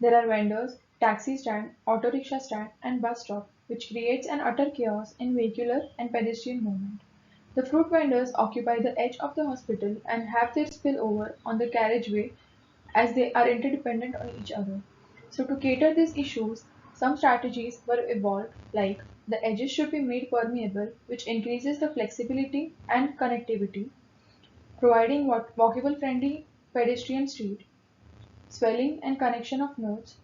There are vendors, taxi stand, auto rickshaw stand, and bus stop, which creates an utter chaos in vehicular and pedestrian movement. The fruit vendors occupy the edge of the hospital and have their spillover on the carriageway as they are interdependent on each other. So, to cater these issues, some strategies were evolved, like the edges should be made permeable, which increases the flexibility and connectivity, providing walkable friendly pedestrian street, swelling and connection of nodes.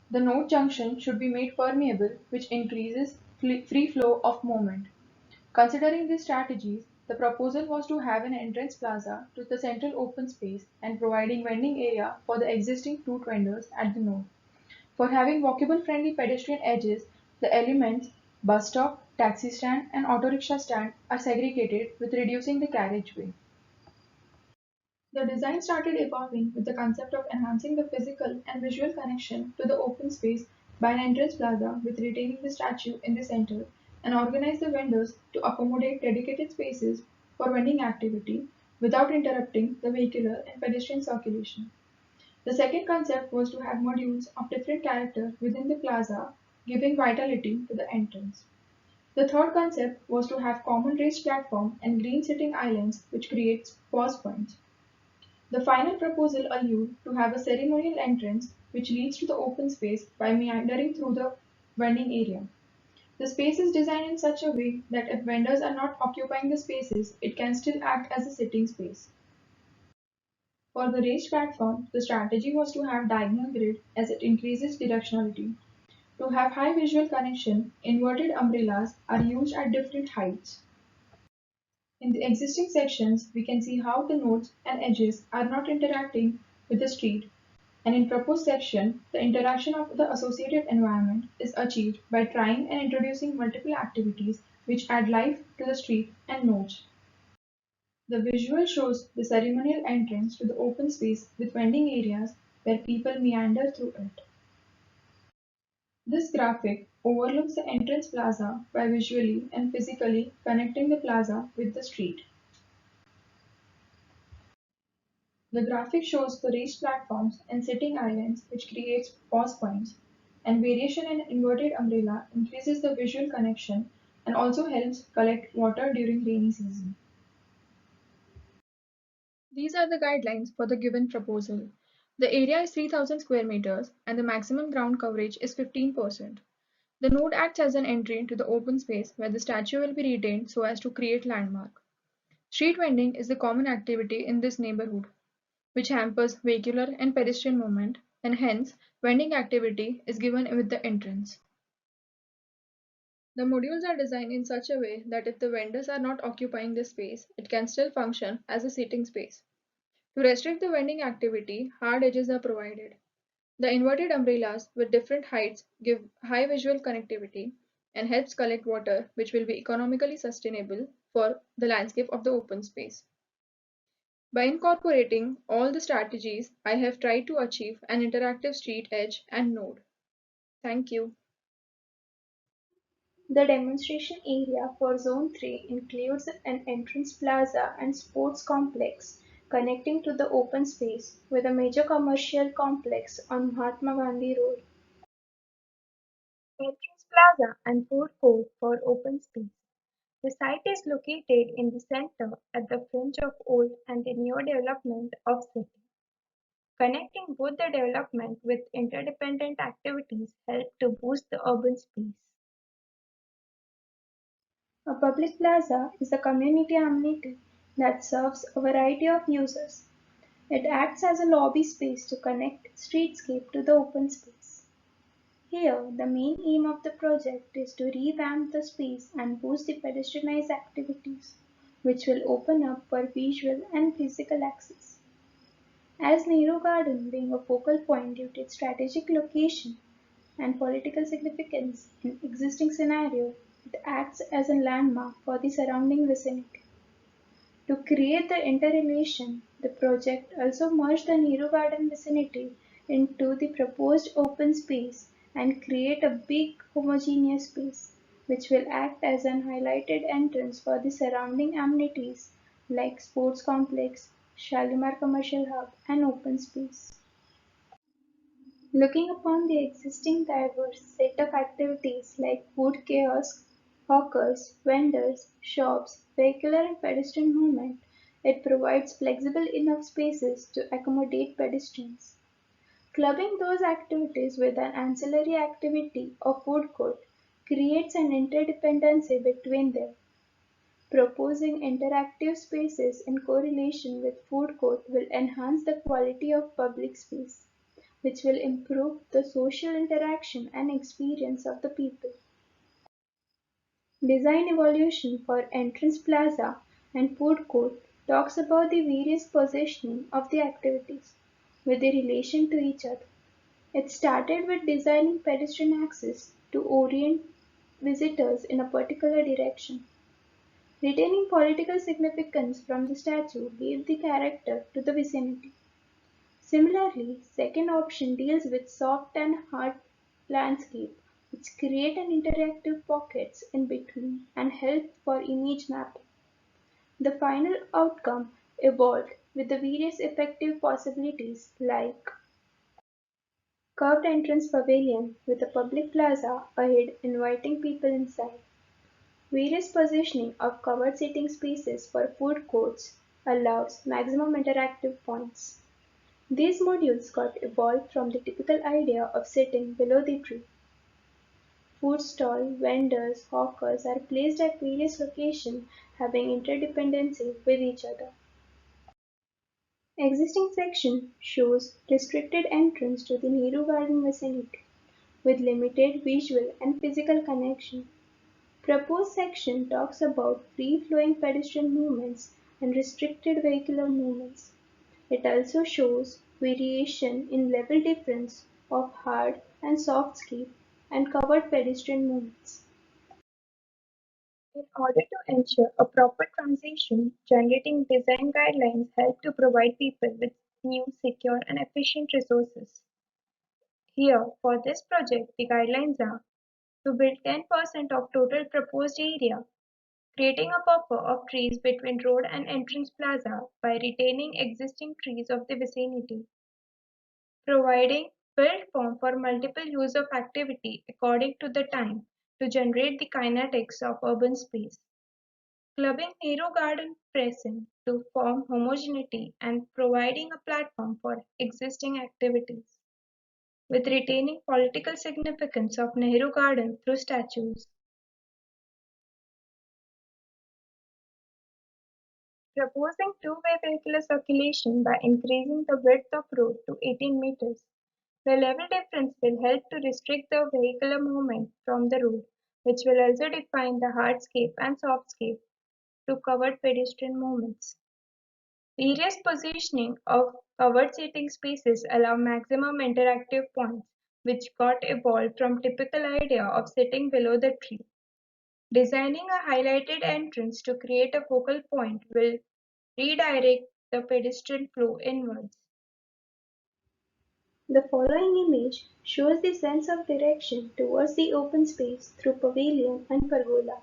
The node junction should be made permeable, which increases free flow of movement. Considering these strategies, the proposal was to have an entrance plaza to the central open space and providing vending area for the existing fruit vendors at the node. For having walkable friendly pedestrian edges, the elements bus stop, taxi stand, and auto rickshaw stand are segregated with reducing the carriageway. The design started evolving with the concept of enhancing the physical and visual connection to the open space by an entrance plaza with retaining the statue in the center and organize the vendors to accommodate dedicated spaces for vending activity without interrupting the vehicular and pedestrian circulation. The second concept was to have modules of different character within the plaza, giving vitality to the entrance. The third concept was to have common raised platform and green sitting islands which creates pause points. The final proposal allured to have a ceremonial entrance which leads to the open space by meandering through the vending area. The space is designed in such a way that if vendors are not occupying the spaces, it can still act as a sitting space. For the raised platform, the strategy was to have diagonal grid as it increases directionality. To have high visual connection, inverted umbrellas are used at different heights. In the existing sections, we can see how the nodes and edges are not interacting with the street, and in proposed section, the interaction of the associated environment is achieved by trying and introducing multiple activities which add life to the street and nodes. The visual shows the ceremonial entrance to the open space with vending areas where people meander through it. This graphic overlooks the entrance plaza by visually and physically connecting the plaza with the street. The graphic shows the raised platforms and sitting islands which creates pause points, and variation in inverted umbrella increases the visual connection and also helps collect water during rainy season. These are the guidelines for the given proposal. The area is 3000 square meters and the maximum ground coverage is 15%. The node acts as an entry into the open space where the statue will be retained so as to create landmark. Street vending is the common activity in this neighborhood, which hampers vehicular and pedestrian movement, and hence vending activity is given with the entrance. The modules are designed in such a way that if the vendors are not occupying the space, it can still function as a seating space. To restrict the vending activity, hard edges are provided. The inverted umbrellas with different heights give high visual connectivity and helps collect water which will be economically sustainable for the landscape of the open space. By incorporating all the strategies, I have tried to achieve an interactive street edge and node. Thank you. The demonstration area for Zone 3 includes an entrance plaza and sports complex connecting to the open space with a major commercial complex on Mahatma Gandhi Road. Entrance plaza and food court for open space. The site is located in the center at the fringe of old and the new development of city. Connecting both the development with interdependent activities help to boost the urban space. A public plaza is a community amenity that serves a variety of users. It acts as a lobby space to connect streetscape to the open space. Here, the main aim of the project is to revamp the space and boost the pedestrianized activities, which will open up for visual and physical access. As Nehru Garden being a focal point due to its strategic location and political significance in existing scenario, it acts as a landmark for the surrounding vicinity. To create the interrelation, the project also merged the Nehru Garden vicinity into the proposed open space and create a big homogeneous space, which will act as an highlighted entrance for the surrounding amenities like sports complex, Shalimar commercial hub, and open space. Looking upon the existing diverse set of activities like food kiosks, hawkers, vendors, shops, vehicular and pedestrian movement, it provides flexible enough spaces to accommodate pedestrians. Clubbing those activities with an ancillary activity or food court creates an interdependency between them. Proposing interactive spaces in correlation with food court will enhance the quality of public space, which will improve the social interaction and experience of the people. Design evolution for entrance plaza and food court talks about the various positioning of the activities with the relation to each other. It started with designing pedestrian access to orient visitors in a particular direction. Retaining political significance from the statue gave the character to the vicinity. Similarly, second option deals with soft and hard landscape, which create an interactive pockets in between and help for image mapping. The final outcome evolved with the various effective possibilities like curved entrance pavilion with a public plaza ahead inviting people inside, various positioning of covered seating spaces for food courts allows maximum interactive points. These modules got evolved from the typical idea of sitting below the tree. Food stall, vendors, hawkers are placed at various locations having interdependency with each other. Existing section shows restricted entrance to the Nehru Garden vicinity with limited visual and physical connection. Proposed section talks about free-flowing pedestrian movements and restricted vehicular movements. It also shows variation in level difference of hard and soft scape and covered pedestrian movements. In order to ensure a proper transition, generating design guidelines help to provide people with new, secure, and efficient resources. Here, for this project, the guidelines are to build 10% of total proposed area, creating a buffer of trees between road and entrance plaza by retaining existing trees of the vicinity, providing build form for multiple use of activity according to the time to generate the kinetics of urban space, clubbing Nehru Garden Precinct to form homogeneity and providing a platform for existing activities, with retaining political significance of Nehru Garden through statues. Proposing two-way vehicular circulation by increasing the width of road to 18 meters. The level difference will help to restrict the vehicular movement from the road, which will also define the hardscape and softscape to covered pedestrian movements. Various positioning of covered seating spaces allow maximum interactive points, which got evolved from typical idea of sitting below the tree. Designing a highlighted entrance to create a focal point will redirect the pedestrian flow inwards. The following image shows the sense of direction towards the open space through pavilion and pergola.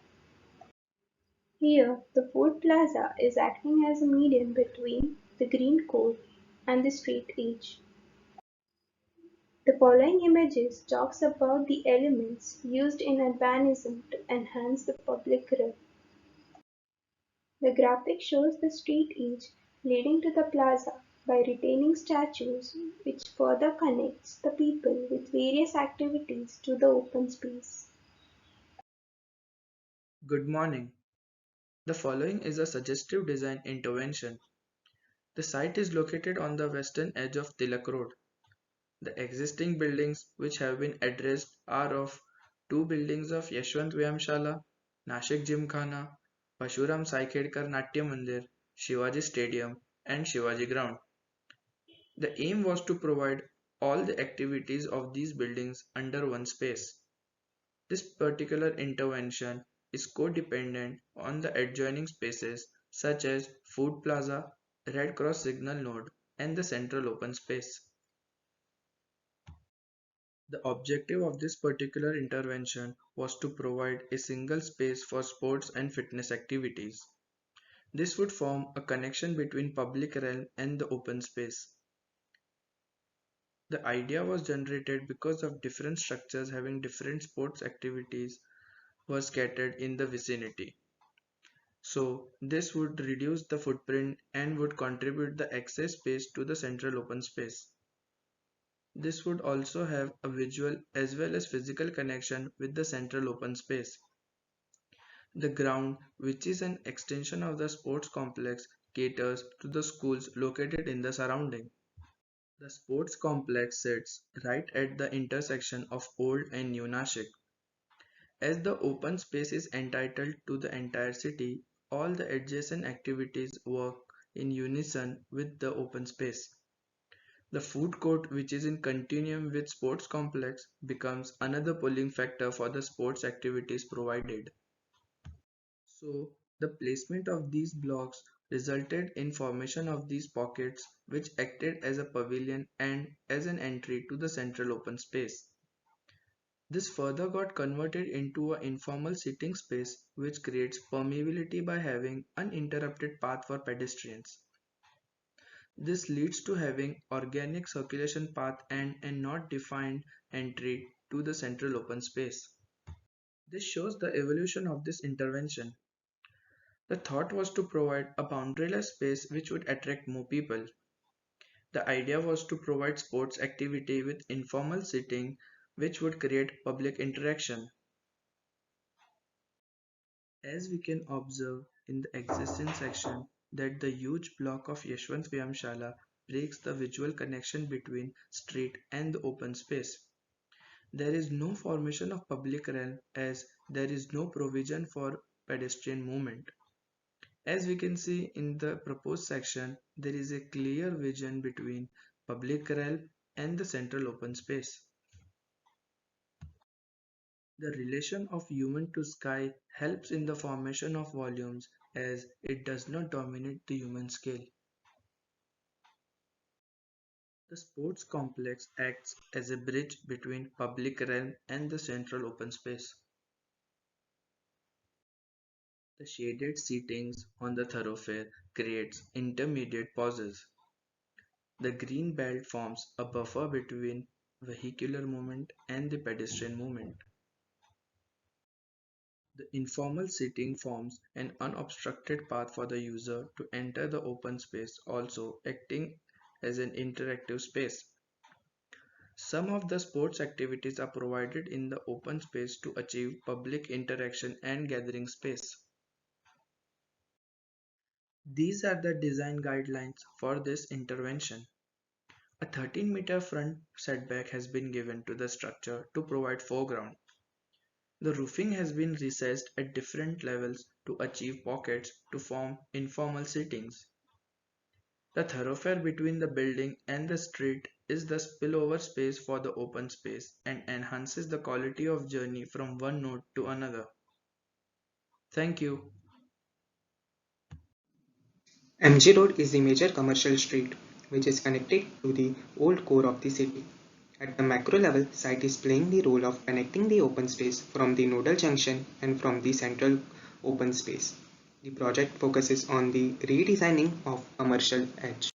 Here, the food plaza is acting as a median between the green court and the street edge. The following images talks about the elements used in urbanism to enhance the public realm. The graphic shows the street edge leading to the plaza by retaining statues, which further connects the people with various activities to the open space. Good morning. The following is a suggestive design intervention. The site is located on the western edge of Tilak Road. The existing buildings which have been addressed are of two buildings of Yashwant Vyamshala, Nashik Gymkhana, Pashuram Saikedkar Natya Mandir, Shivaji Stadium and Shivaji Ground. The aim was to provide all the activities of these buildings under one space. This particular intervention is codependent on the adjoining spaces such as Food Plaza, Red Cross Signal Node, and the central open space. The objective of this particular intervention was to provide a single space for sports and fitness activities. This would form a connection between public realm and the open space. The idea was generated because of different structures having different sports activities were scattered in the vicinity. So this would reduce the footprint and would contribute the excess space to the central open space. This would also have a visual as well as physical connection with the central open space. The ground, which is an extension of the sports complex, caters to the schools located in the surrounding. The sports complex sits right at the intersection of Old and New Nashik. As the open space is entitled to the entire city, all the adjacent activities work in unison with the open space. The food court, which is in continuum with sports complex, becomes another pulling factor for the sports activities provided. So, the placement of these blocks resulted in formation of these pockets which acted as a pavilion and as an entry to the central open space. This further got converted into an informal sitting space which creates permeability by having uninterrupted path for pedestrians. This leads to having organic circulation path and a not defined entry to the central open space. This shows the evolution of this intervention. The thought was to provide a boundaryless space which would attract more people. The idea was to provide sports activity with informal sitting which would create public interaction. As we can observe in the existing section that the huge block of Yashwant Vyamshala breaks the visual connection between street and the open space. There is no formation of public realm as there is no provision for pedestrian movement. As we can see in the proposed section, there is a clear vision between public realm and the central open space. The relation of human to sky helps in the formation of volumes as it does not dominate the human scale. The sports complex acts as a bridge between public realm and the central open space. The shaded seatings on the thoroughfare creates intermediate pauses. The green belt forms a buffer between vehicular movement and the pedestrian movement. The informal seating forms an unobstructed path for the user to enter the open space, also acting as an interactive space. Some of the sports activities are provided in the open space to achieve public interaction and gathering space. These are the design guidelines for this intervention. A 13-meter front setback has been given to the structure to provide foreground. The roofing has been recessed at different levels to achieve pockets to form informal seatings. The thoroughfare between the building and the street is the spillover space for the open space and enhances the quality of journey from one node to another. Thank you. MG Road is the major commercial street which is connected to the old core of the city. At the macro level, site is playing the role of connecting the open space from the nodal junction and from the central open space. The project focuses on the redesigning of commercial edge.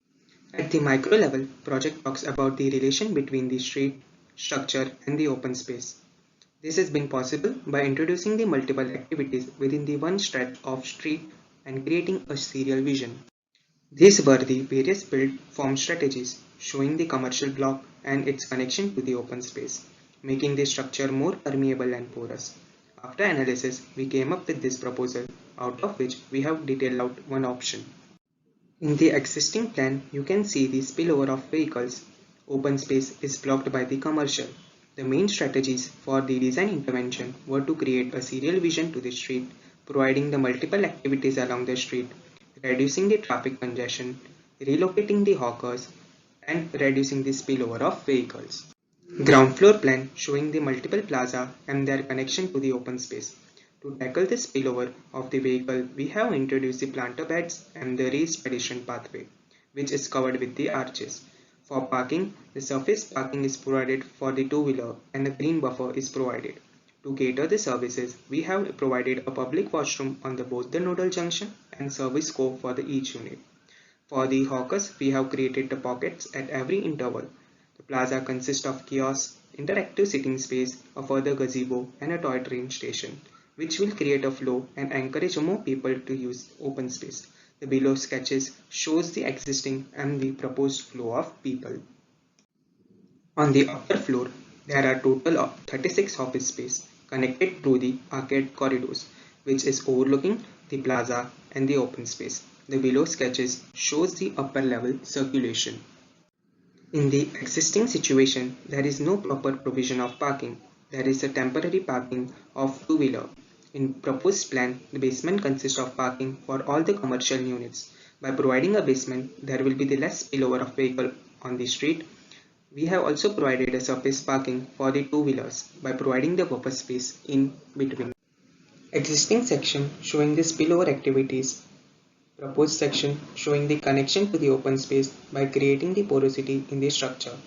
At the micro level, project talks about the relation between the street, structure and the open space. This has been possible by introducing the multiple activities within the one stretch of street and creating a serial vision. These were the various build form strategies, showing the commercial block and its connection to the open space, making the structure more permeable and porous. After analysis, we came up with this proposal, out of which we have detailed out one option. In the existing plan, you can see the spillover of vehicles. Open space is blocked by the commercial. The main strategies for the design intervention were to create a serial vision to the street, providing the multiple activities along the street, reducing the traffic congestion, relocating the hawkers, and reducing the spillover of vehicles. Ground floor plan showing the multiple plaza and their connection to the open space. To tackle the spillover of the vehicle, we have introduced the planter beds and the raised pedestrian pathway, which is covered with the arches. For parking, the surface parking is provided for the two-wheeler and a green buffer is provided. To cater the services, we have provided a public washroom on both the nodal junction and service scope for each unit. For the hawkers, we have created the pockets at every interval. The plaza consists of kiosks, interactive sitting space, a further gazebo, and a toy train station, which will create a flow and encourage more people to use open space. The below sketches shows the existing and the proposed flow of people. On the upper floor, there are a total of 36 office space connected through the arcade corridors, which is overlooking the plaza and the open space. The below sketches shows the upper level circulation. In the existing situation, there is no proper provision of parking. There is a temporary parking of two-wheeler. In proposed plan, the basement consists of parking for all the commercial units. By providing a basement, there will be the less spillover of vehicle on the street. We have also provided a surface parking for the two-wheelers by providing the buffer space in between. Existing section showing the spillover activities. Proposed section showing the connection to the open space by creating the porosity in the structure.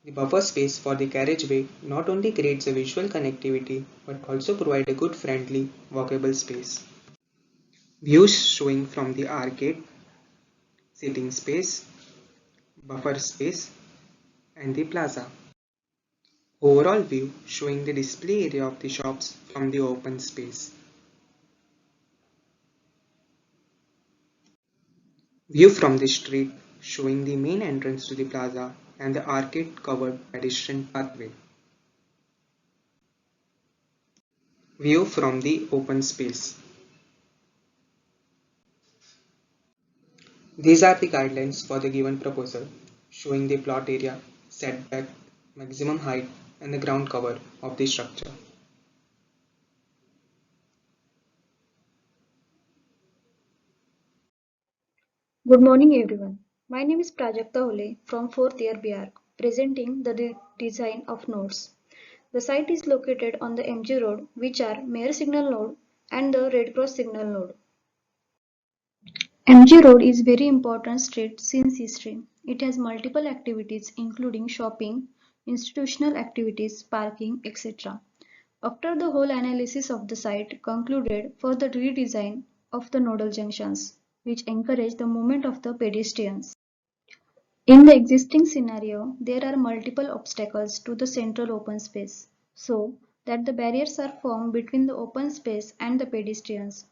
The buffer space for the carriageway not only creates a visual connectivity but also provide a good friendly walkable space. Views showing from the arcade, sitting space, buffer space and the plaza. Overall view showing the display area of the shops from the open space. View from the street showing the main entrance to the plaza and the arcade covered pedestrian pathway. View from the open space. These are the guidelines for the given proposal, showing the plot area, setback, maximum height and the ground cover of the structure. Good morning, everyone. My name is Prajakta Hole from 4th year BR, presenting the design of nodes. The site is located on the MG Road, which are Mayor Signal Node and the Red Cross Signal Node. MG Road is very important street since history. It has multiple activities including shopping, institutional activities, parking, etc. After the whole analysis of the site concluded for the redesign of the nodal junctions, which encourage the movement of the pedestrians. In the existing scenario, there are multiple obstacles to the central open space, so that the barriers are formed between the open space and the pedestrians.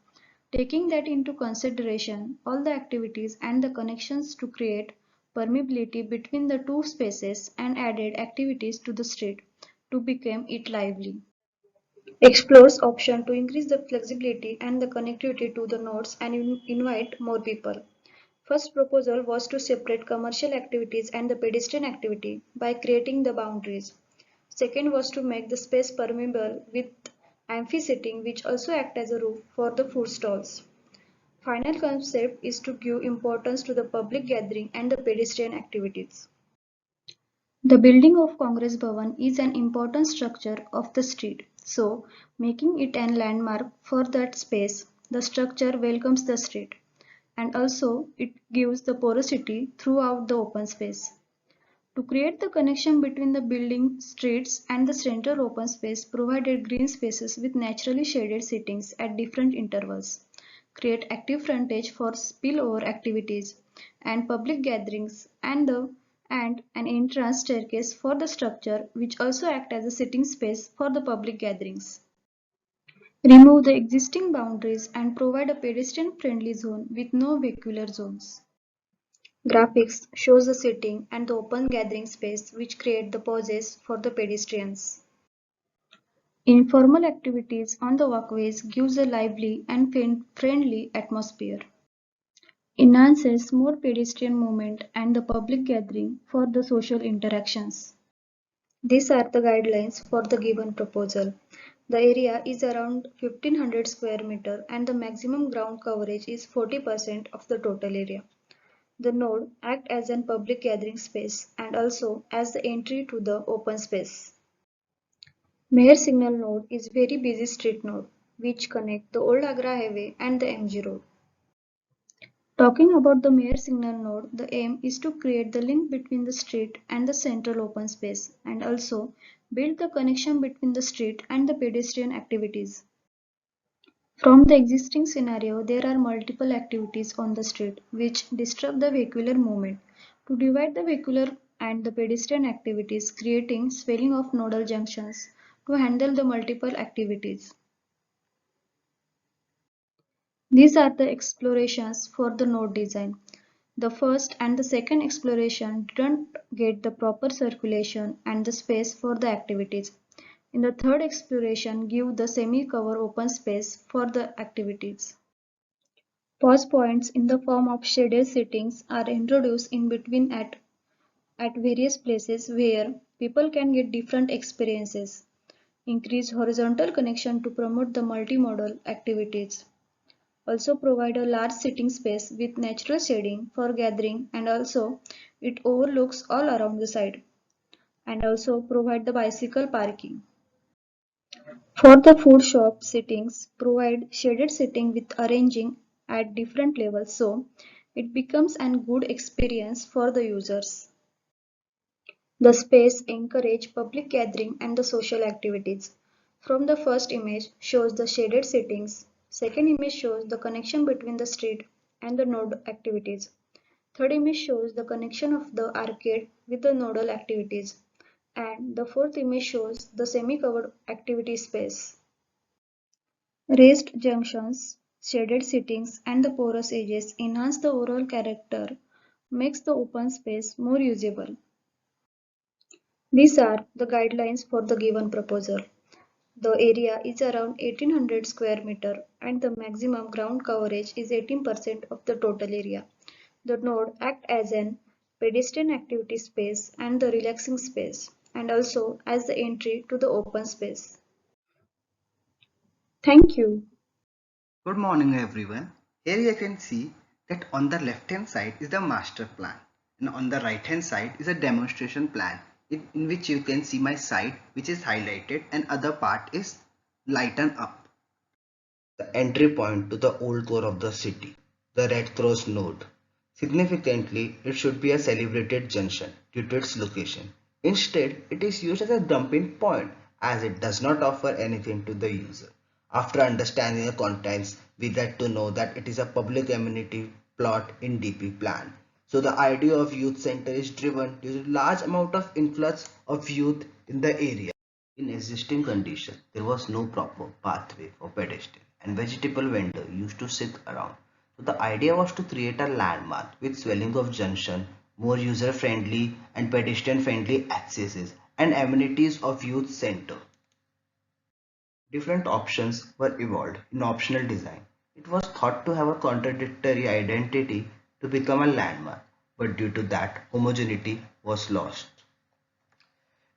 Taking that into consideration, all the activities and the connections to create permeability between the two spaces and added activities to the street to become it lively. Explores option to increase the flexibility and the connectivity to the nodes and invite more people. First proposal was to separate commercial activities and the pedestrian activity by creating the boundaries. Second was to make the space permeable with amphiseating which also act as a roof for the food stalls. Final concept is to give importance to the public gathering and the pedestrian activities. The building of Congress Bhavan is an important structure of the street, so making it a landmark for that space, the structure welcomes the street and also it gives the porosity throughout the open space. To create the connection between the building, streets and the central open space, provided green spaces with naturally shaded sittings at different intervals. Create active frontage for spillover activities and public gatherings and an entrance staircase for the structure which also act as a sitting space for the public gatherings. Remove the existing boundaries and provide a pedestrian friendly zone with no vehicular zones. Graphics shows the sitting and the open gathering space which create the pauses for the pedestrians. Informal activities on the walkways gives a lively and friendly atmosphere. Enhances more pedestrian movement and the public gathering for the social interactions. These are the guidelines for the given proposal. The area is around 1500 square meter and the maximum ground coverage is 40% of the total area. The node acts as a public gathering space and also as the entry to the open space. Mayor Signal node is very busy street node which connect the old Agra highway and the MG road. Talking about the Mayor Signal node, the aim is to create the link between the street and the central open space and also build the connection between the street and the pedestrian activities. From the existing scenario, there are multiple activities on the street which disrupt the vehicular movement. To divide the vehicular and the pedestrian activities, creating swelling of nodal junctions to handle the multiple activities. These are the explorations for the node design. The first and the second exploration didn't get the proper circulation and the space for the activities. In the third exploration, give the semi-cover open space for the activities. Pause points in the form of shaded sittings are introduced in between at various places where people can get different experiences. Increase horizontal connection to promote the multimodal activities. Also provide a large sitting space with natural shading for gathering and also it overlooks all around the side. And also provide the bicycle parking. For the food shop sittings, provide shaded sitting with arranging at different levels so it becomes a good experience for the users. The space encourage public gathering and the social activities. From the first image shows the shaded sittings, second image shows the connection between the street and the node activities. Third image shows the connection of the arcade with the nodal activities. And the fourth image shows the semi-covered activity space. Raised junctions, shaded sittings and the porous edges enhance the overall character, makes the open space more usable. These are the guidelines for the given proposal. The area is around 1800 square meter and the maximum ground coverage is 18% of the total area. The node acts as an pedestrian activity space and the relaxing space and also as the entry to the open space. Thank you. Good morning everyone. Here you can see that on the left hand side is the master plan and on the right hand side is a demonstration plan in which you can see my site which is highlighted and other part is lighten up. The entry point to the old core of the city, the Red Cross node. Significantly, it should be a celebrated junction due to its location. Instead, it is used as a dumping point as it does not offer anything to the user. After understanding the contents, we get to know that it is a public amenity plot in DP plan. So the idea of youth center is driven due to large amount of influx of youth in the area. In existing condition, there was no proper pathway for pedestrian and vegetable vendor used to sit around. So the idea was to create a landmark with swelling of junction, more user-friendly and pedestrian-friendly accesses and amenities of youth center. Different options were evolved in optional design. It was thought to have a contradictory identity to become a landmark, but due to that, homogeneity was lost.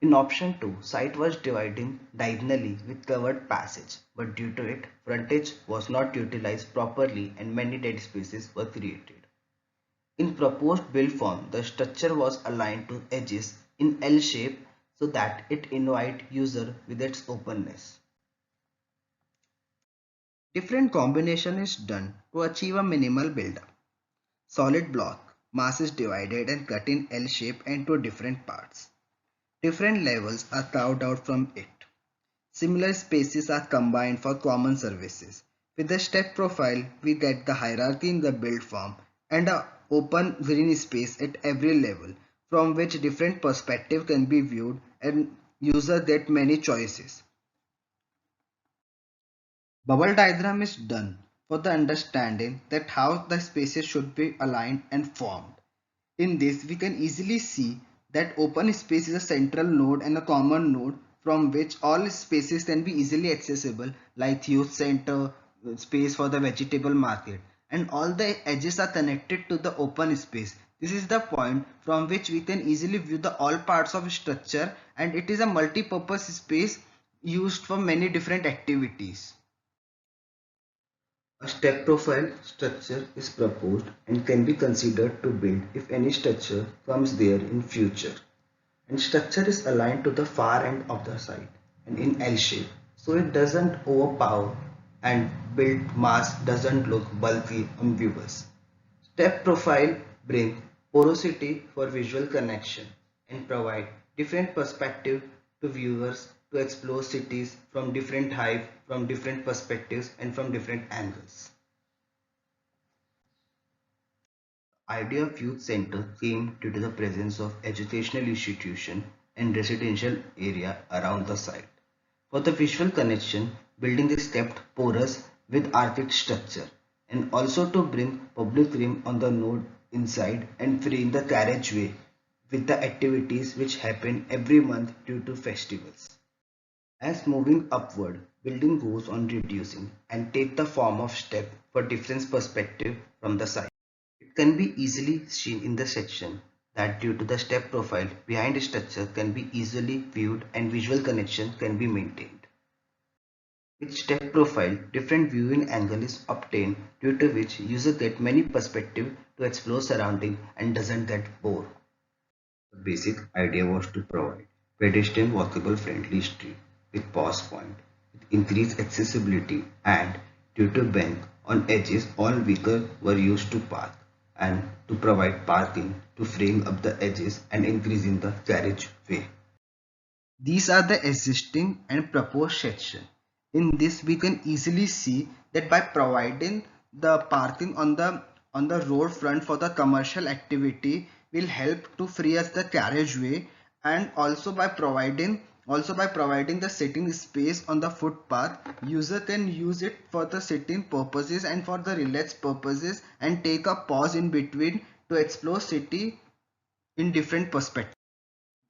In option 2, site was dividing diagonally with covered passage, but due to it, frontage was not utilized properly and many dead spaces were created. In proposed build form, the structure was aligned to edges in L shape so that it invite user with its openness. Different combination is done to achieve a minimal build-up. Solid block, mass is divided and cut in L shape into different parts. Different levels are carved out from it. Similar spaces are combined for common services. With the step profile, we get the hierarchy in the build form and a open green space at every level from which different perspective can be viewed and user get many choices. Bubble diagram is done for the understanding that how the spaces should be aligned and formed. In this, we can easily see that open space is a central node and a common node from which all spaces can be easily accessible, like youth center, space for the vegetable market, and all the edges are connected to the open space. This is the point from which we can easily view the all parts of structure, and it is a multi-purpose space used for many different activities. A step profile structure is proposed and can be considered to build if any structure comes there in future. And structure is aligned to the far end of the site and in L shape, so it doesn't overpower and built mass doesn't look bulky on viewers. Step profile bring porosity for visual connection and provide different perspective to viewers to explore cities from different height, from different perspectives and from different angles. Idea of youth center came due to the presence of educational institution and residential area around the site. For the visual connection, building is kept porous with arched structure and also to bring public room on the node inside and freeing the carriageway with the activities which happen every month due to festivals. As moving upward, building goes on reducing and take the form of step for different perspective from the side. It can be easily seen in the section that due to the step profile behind the structure can be easily viewed and visual connection can be maintained. With step profile, different viewing angle is obtained due to which user get many perspective to explore surrounding and doesn't get bored. The basic idea was to provide pedestrian walkable friendly street with pause point, with increased accessibility and due to bank on edges all vehicles were used to park and to provide parking to freeing up the edges and increasing the carriageway. These are the existing and proposed section. In this we can easily see that by providing the parking on the road front for the commercial activity will help to free us the carriageway and also by providing the sitting space on the footpath, user can use it for the sitting purposes and for the relax purposes and take a pause in between to explore city in different perspectives.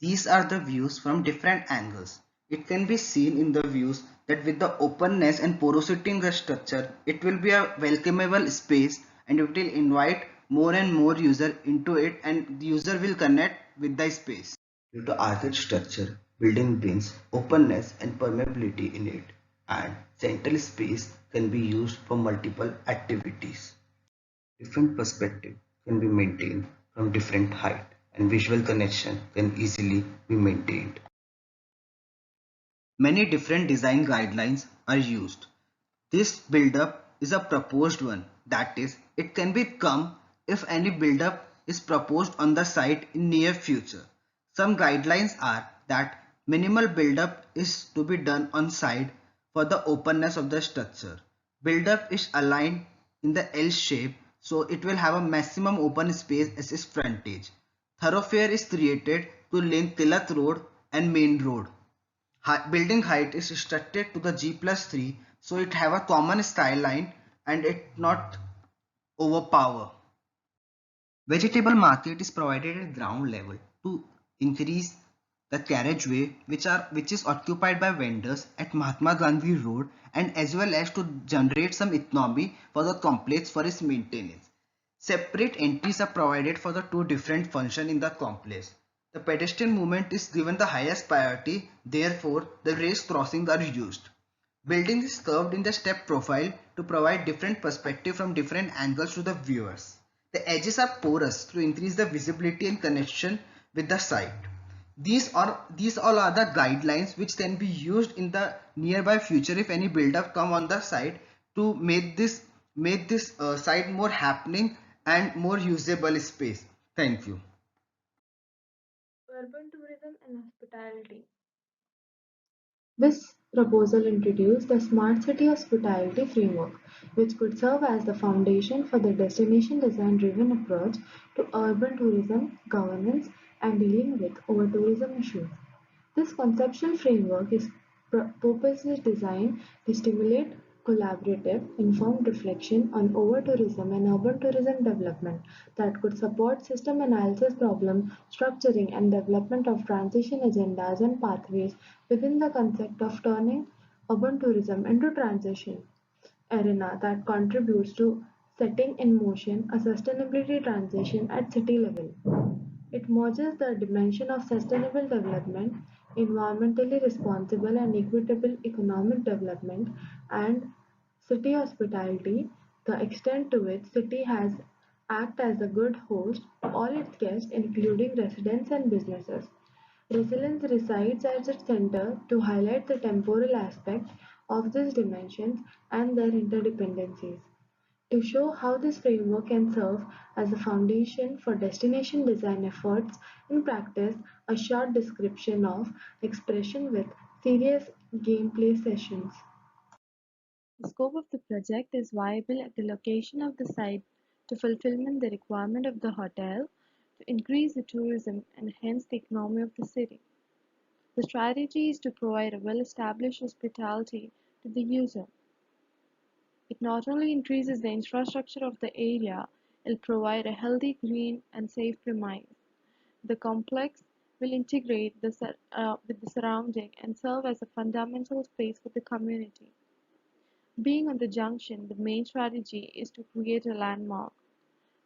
These are the views from different angles. It can be seen in the views that with the openness and porosity in the structure, it will be a welcomable space and it will invite more and more user into it and the user will connect with the space. Due to arched structure, building brings openness and permeability in it and central space can be used for multiple activities. Different perspective can be maintained from different height and visual connection can easily be maintained. Many different design guidelines are used. This build-up is a proposed one, that is, it can become if any build-up is proposed on the site in near future. Some guidelines are that minimal build-up is to be done on site for the openness of the structure. Build-up is aligned in the L shape, so it will have a maximum open space as its frontage. Thoroughfare is created to link Tilak Road and Main Road. Building height is restricted to the G+3, so it have a common skyline and it not overpower. Vegetable market is provided at ground level to increase the carriageway which is occupied by vendors at Mahatma Gandhi Road, and as well as to generate some economy for the complex for its maintenance. Separate entries are provided for the two different functions in the complex. The pedestrian movement is given the highest priority, therefore the raised crossings are used. Building is curved in the step profile to provide different perspective from different angles to the viewers. The edges are porous to increase the visibility and connection with the site. These all are the guidelines which can be used in the nearby future if any build-up come on the site to make this site more happening and more usable space. Thank you. Urban tourism and hospitality. This proposal introduced the Smart City Hospitality Framework, which could serve as the foundation for the destination design driven approach to urban tourism, governance, and dealing with over tourism issues. This conceptual framework is purposely designed to stimulate collaborative, informed reflection on over-tourism and urban tourism development that could support system analysis, problem structuring, and development of transition agendas and pathways within the concept of turning urban tourism into transition arena that contributes to setting in motion a sustainability transition at city level. It merges the dimension of sustainable development, environmentally responsible and equitable economic development, and city hospitality, the extent to which city has act as a good host to all its guests, including residents and businesses. Resilience resides at its center to highlight the temporal aspect of these dimensions and their interdependencies. To show how this framework can serve as a foundation for destination design efforts in practice, a short description of expression with serious gameplay sessions. The scope of the project is viable at the location of the site to fulfillment the requirement of the hotel to increase the tourism and hence the economy of the city. The strategy is to provide a well-established hospitality to the user. It not only increases the infrastructure of the area, it'll provide a healthy, green, and safe premise. The complex will integrate with the surrounding and serve as a fundamental space for the community. Being on the junction, the main strategy is to create a landmark,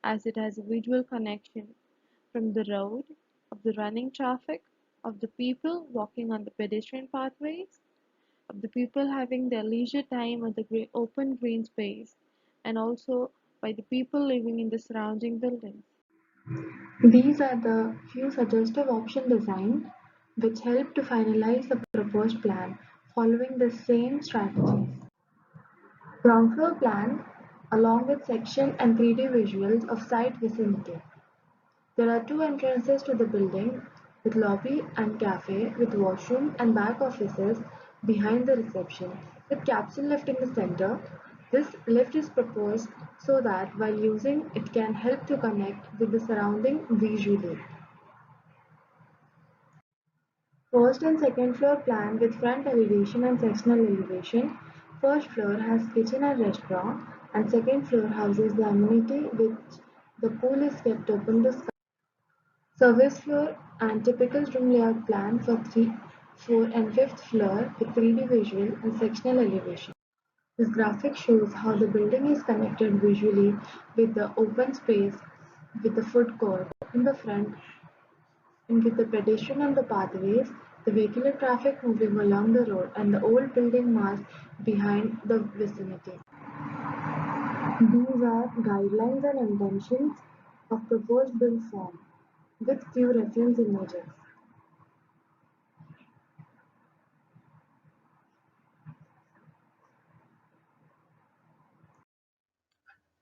as it has a visual connection from the road, of the running traffic, of the people walking on the pedestrian pathways, of the people having their leisure time on the open green space, and also by the people living in the surrounding buildings. These are the few suggestive option designs which help to finalize the proposed plan following the same strategies. Ground floor plan along with section and 3D visuals of site vicinity. There are two entrances to the building with lobby and cafe with washroom and back offices behind the reception with capsule lift in the center. This lift is proposed so that while using it can help to connect with the surrounding visually. First and second floor plan with front elevation and sectional elevation. First floor has kitchen and restaurant and second floor houses the amenity which the pool is kept open to sky. Service floor and typical room layout plan for 3, 4 and 5th floor with 3D visual and sectional elevation. This graphic shows how the building is connected visually with the open space with the food court in the front and with the pedestrian on the pathways, the vehicular traffic moving along the road and the old building mass behind the vicinity. These are guidelines and intentions of proposed build form with few reference images.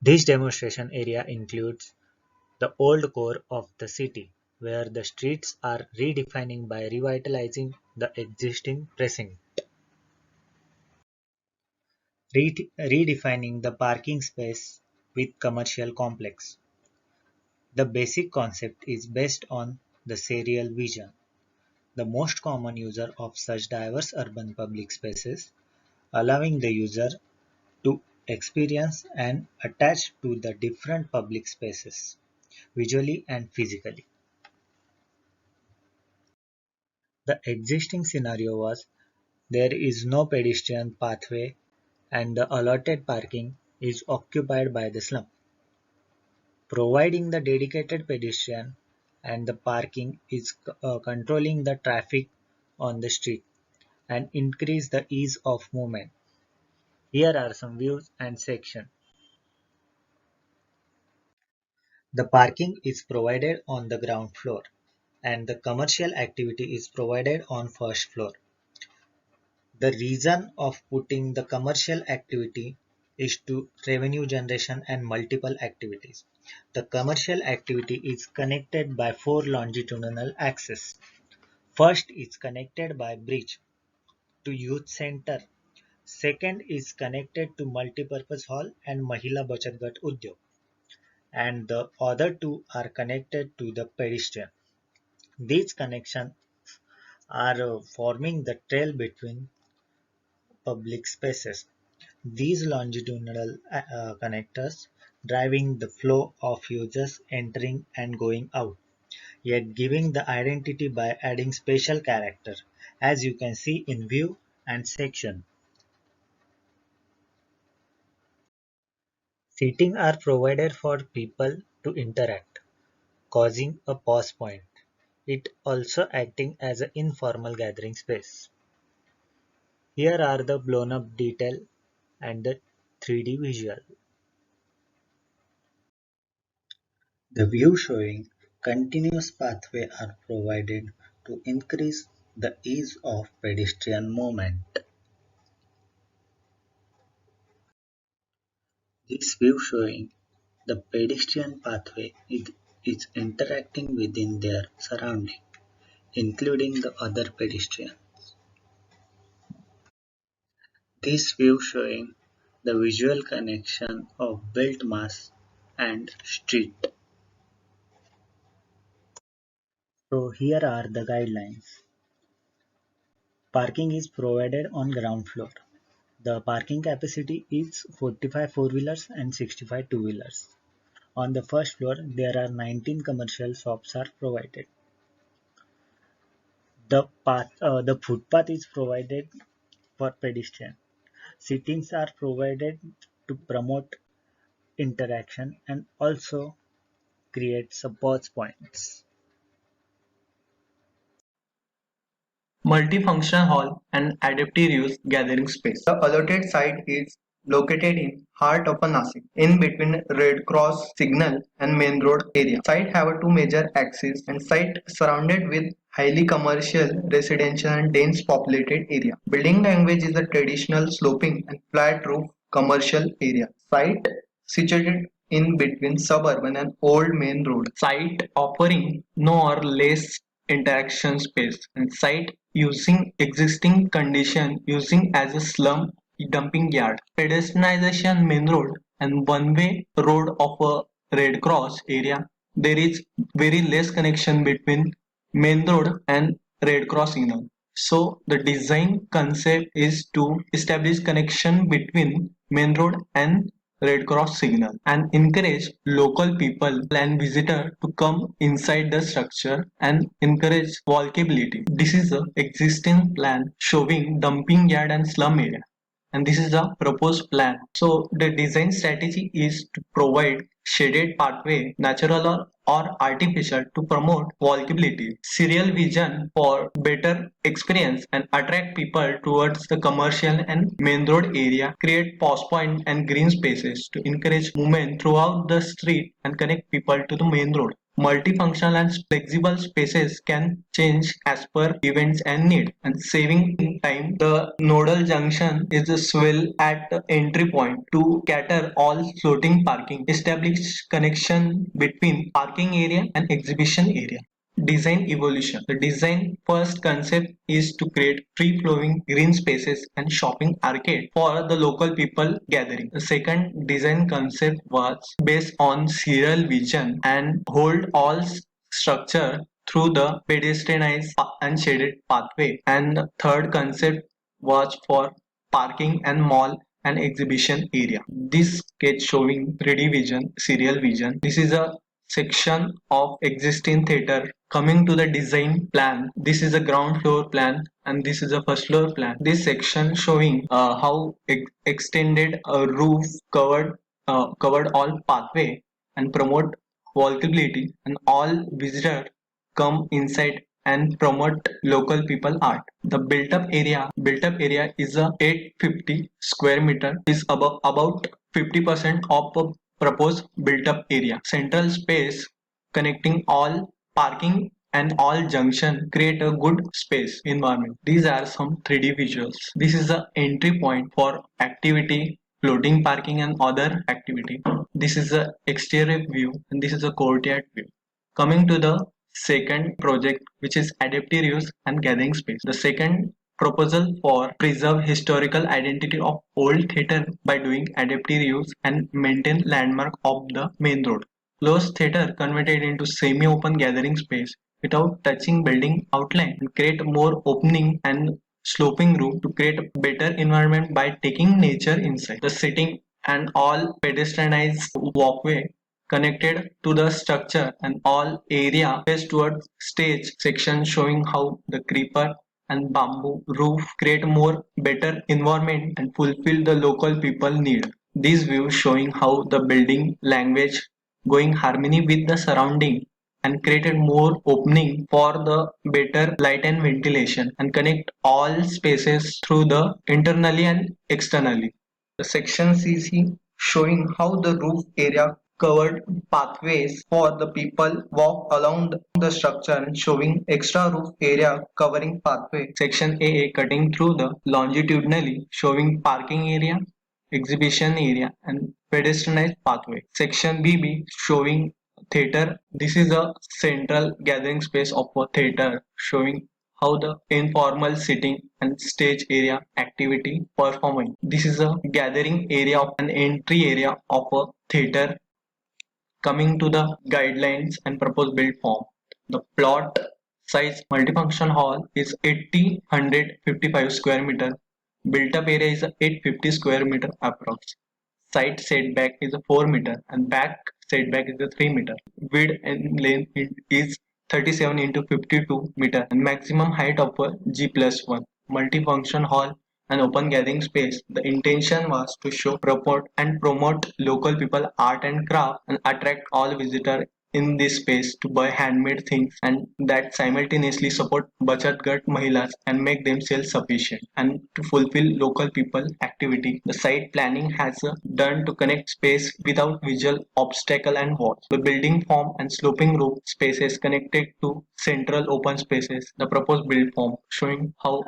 This demonstration area includes the old core of the city, where the streets are redefining by revitalizing the existing precinct. Redefining the parking space with commercial complex. The basic concept is based on the serial vision, the most common user of such diverse urban public spaces, allowing the user to experience and attach to the different public spaces, visually and physically. The existing scenario was there is no pedestrian pathway and the allotted parking is occupied by the slum. Providing the dedicated pedestrian and the parking is controlling the traffic on the street and increase the ease of movement. Here are some views and section. The parking is provided on the ground floor and the commercial activity is provided on first floor. The reason of putting the commercial activity is to revenue generation and multiple activities. The commercial activity is connected by four longitudinal axes. First is connected by bridge to youth center. Second is connected to multipurpose hall and Mahila Bachat Gat Udyog. And the other two are connected to the pedestrian. These connections are forming the trail between public spaces. These longitudinal connectors driving the flow of users entering and going out, yet giving the identity by adding spatial character, as you can see in view and section. Seating are provided for people to interact, causing a pause point. It also acting as an informal gathering space. Here are the blown up detail and the 3D visual. The view showing continuous pathway are provided to increase the ease of pedestrian movement. This view showing the pedestrian pathway is interacting within their surrounding, including the other pedestrian. This view showing the visual connection of built mass and street. So here are the guidelines. Parking is provided on ground floor. The parking capacity is 45 four-wheelers and 65 two-wheelers. On the first floor, there are 19 commercial shops are provided. The footpath is provided for pedestrian. Sittings are provided to promote interaction and also create support points. Multifunction hall and adaptive use gathering space. The allotted site is located in heart of Nasik, in between Red Cross signal and main road area. Site have two major axes and site surrounded with highly commercial, residential and dense populated area. Building language is a traditional sloping and flat roof commercial area. Site situated in between suburban and old main road. Site offering no or less interaction space and site using existing condition using as a slum dumping yard. Pedestrianization main road and one-way road of a Red Cross area. There is very less connection between main road and Red Cross signal. So the design concept is to establish connection between main road and Red Cross signal and encourage local people and visitor to come inside the structure and encourage walkability. This is a existing plan showing dumping yard and slum area and this is the proposed plan. So the design strategy is to provide shaded pathway, natural or artificial to promote walkability, serial vision for better experience and attract people towards the commercial and main road area, create pause point and green spaces to encourage movement throughout the street and connect people to the main road. Multifunctional and flexible spaces can change as per events and need. And saving time, the nodal junction is a swell at the entry point to cater all floating parking, establish connection between parking area and exhibition area. Design evolution. The design first concept is to create free-flowing green spaces and shopping arcade for the local people gathering. The second design concept was based on serial vision and hold all structure through the pedestrianized and shaded pathway. And the third concept was for parking and mall and exhibition area. This sketch showing 3D vision, serial vision. This is a section of existing theater. Coming to the design plan, this is a ground floor plan and this is a first floor plan. This section showing how extended a roof covered all pathway and promote walkability, and all visitors come inside and promote local people art. The built up area is a 850 square meter, is about 50% of the proposed built up area. Central space connecting all parking and all junction create a good space environment. These are some 3D visuals. This is the entry point for activity, floating parking and other activity. This is the exterior view and this is a courtyard view. Coming to the second project, which is adaptive use and gathering space. The second proposal for preserve historical identity of old theatre by doing adaptive use and maintain landmark of the main road. Closed theatre converted into semi-open gathering space without touching building outline and create more opening and sloping room to create a better environment by taking nature inside. The sitting and all pedestrianized walkway connected to the structure and all area face towards stage section showing how the creeper and bamboo roof create more better environment and fulfill the local people need. These views showing how the building language going harmony with the surrounding and created more opening for the better light and ventilation and connect all spaces through the internally and externally. The section CC showing how the roof area covered pathways for the people walk along the structure and showing extra roof area covering pathway. Section AA cutting through the longitudinally showing parking area, exhibition area and pedestrianized pathway. Section BB showing theater. This is a central gathering space of a theater showing how the informal sitting and stage area activity performing. This is a gathering area of an entry area of a theater. Coming to the guidelines and proposed build form. The plot size multifunction hall is 80 155 square meter. Built up area is 850 square meter approx. Side setback is a 4 meter and back setback is a 3 meter. Width and length is 37 into 52 meter and maximum height of a G plus 1. Multifunction hall and open gathering space. The intention was to show, proport and promote local people art and craft and attract all visitors in this space to buy handmade things and that simultaneously support Bachat Gat Mahilas and make them self-sufficient and to fulfill local people activity. The site planning has done to connect space without visual obstacle and walls. The building form and sloping roof spaces connected to central open spaces. The proposed build form showing how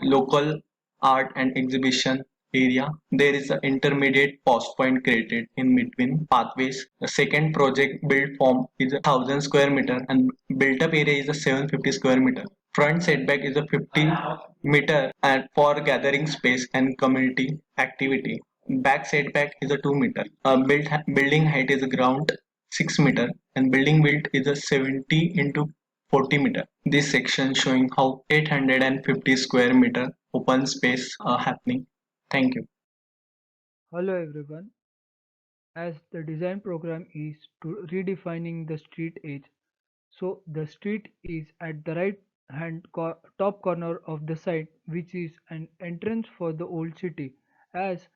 local art and exhibition area. There is an intermediate post point created in between pathways. The second project build form is a 1000 square meter and built up area is a 750 square meter. Front setback is a 50 meter and for gathering space and community activity. Back setback is a 2 meter. Building height is a ground 6 meter and building width is a 70 into 40 meter. This section showing how 850 square meter open space are happening. Thank you. Hello everyone. As the design program is to redefining the street edge, so the street is at the right top corner of the site, which is an entrance for the old city. As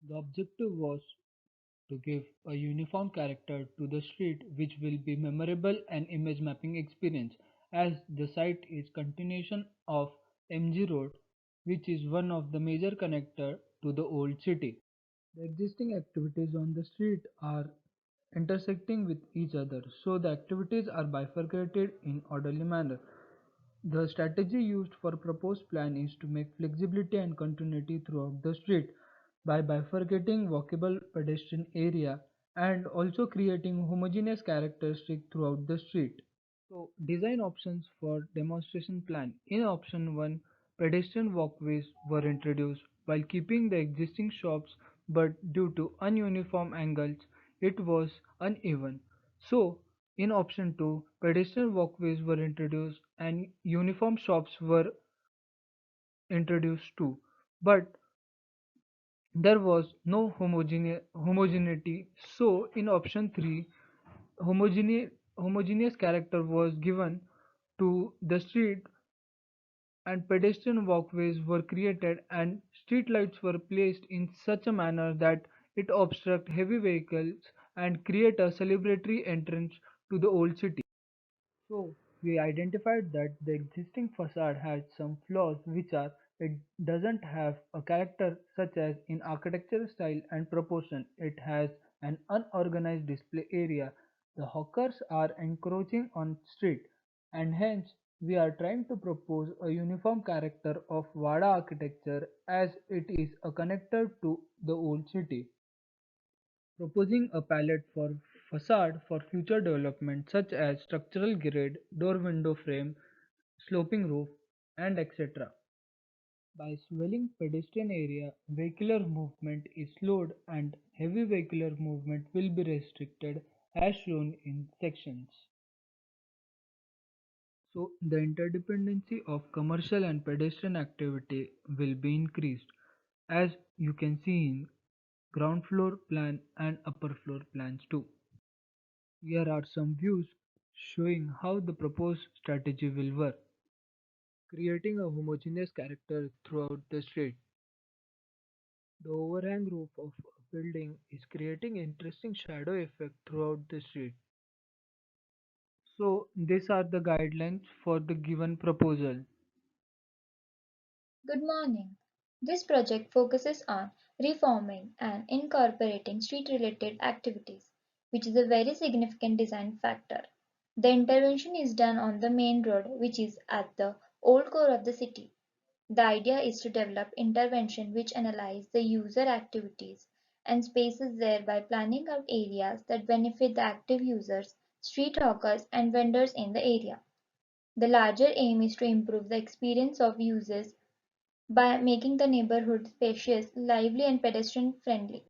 the objective was to give a uniform character to the street which will be memorable and image mapping experience, as the site is continuation of MG Road, which is one of the major connector to the old city. The existing activities on the street are intersecting with each other, so the activities are bifurcated in orderly manner. The strategy used for proposed plan is to make flexibility and continuity throughout the street by bifurcating walkable pedestrian area and also creating homogeneous characteristic throughout the street. So design options for demonstration plan. In option 1, pedestrian walkways were introduced while keeping the existing shops, but due to ununiform angles it was uneven. So in option 2, pedestrian walkways were introduced and uniform shops were introduced too. But there was no homogeneity. So in option 3, homogeneous character was given to the street and pedestrian walkways were created and streetlights were placed in such a manner that it obstruct heavy vehicles and create a celebratory entrance to the old city. So we identified that the existing facade had some flaws which are it doesn't have a character such as in architectural style and proportion. It has an unorganized display area. The hawkers are encroaching on street and hence we are trying to propose a uniform character of Vada architecture as it is a connector to the old city, proposing a palette for facade for future development such as structural grid, door window frame, sloping roof, and etc. By swelling pedestrian area, vehicular movement is slowed and heavy vehicular movement will be restricted as shown in sections. So the interdependency of commercial and pedestrian activity will be increased as you can see in ground floor plan and upper floor plans too. Here are some views showing how the proposed strategy will work. Creating a homogeneous character throughout the street. The overhang roof of a building is creating interesting shadow effect throughout the street. So these are the guidelines for the given proposal. Good morning. This project focuses on reforming and incorporating street related activities, which is a very significant design factor. The intervention is done on the main road, which is at the old core of the city. The idea is to develop intervention which analyze the user activities and spaces there by planning out areas that benefit the active users, street hawkers, and vendors in the area. The larger aim is to improve the experience of users by making the neighborhood spacious, lively, and pedestrian friendly.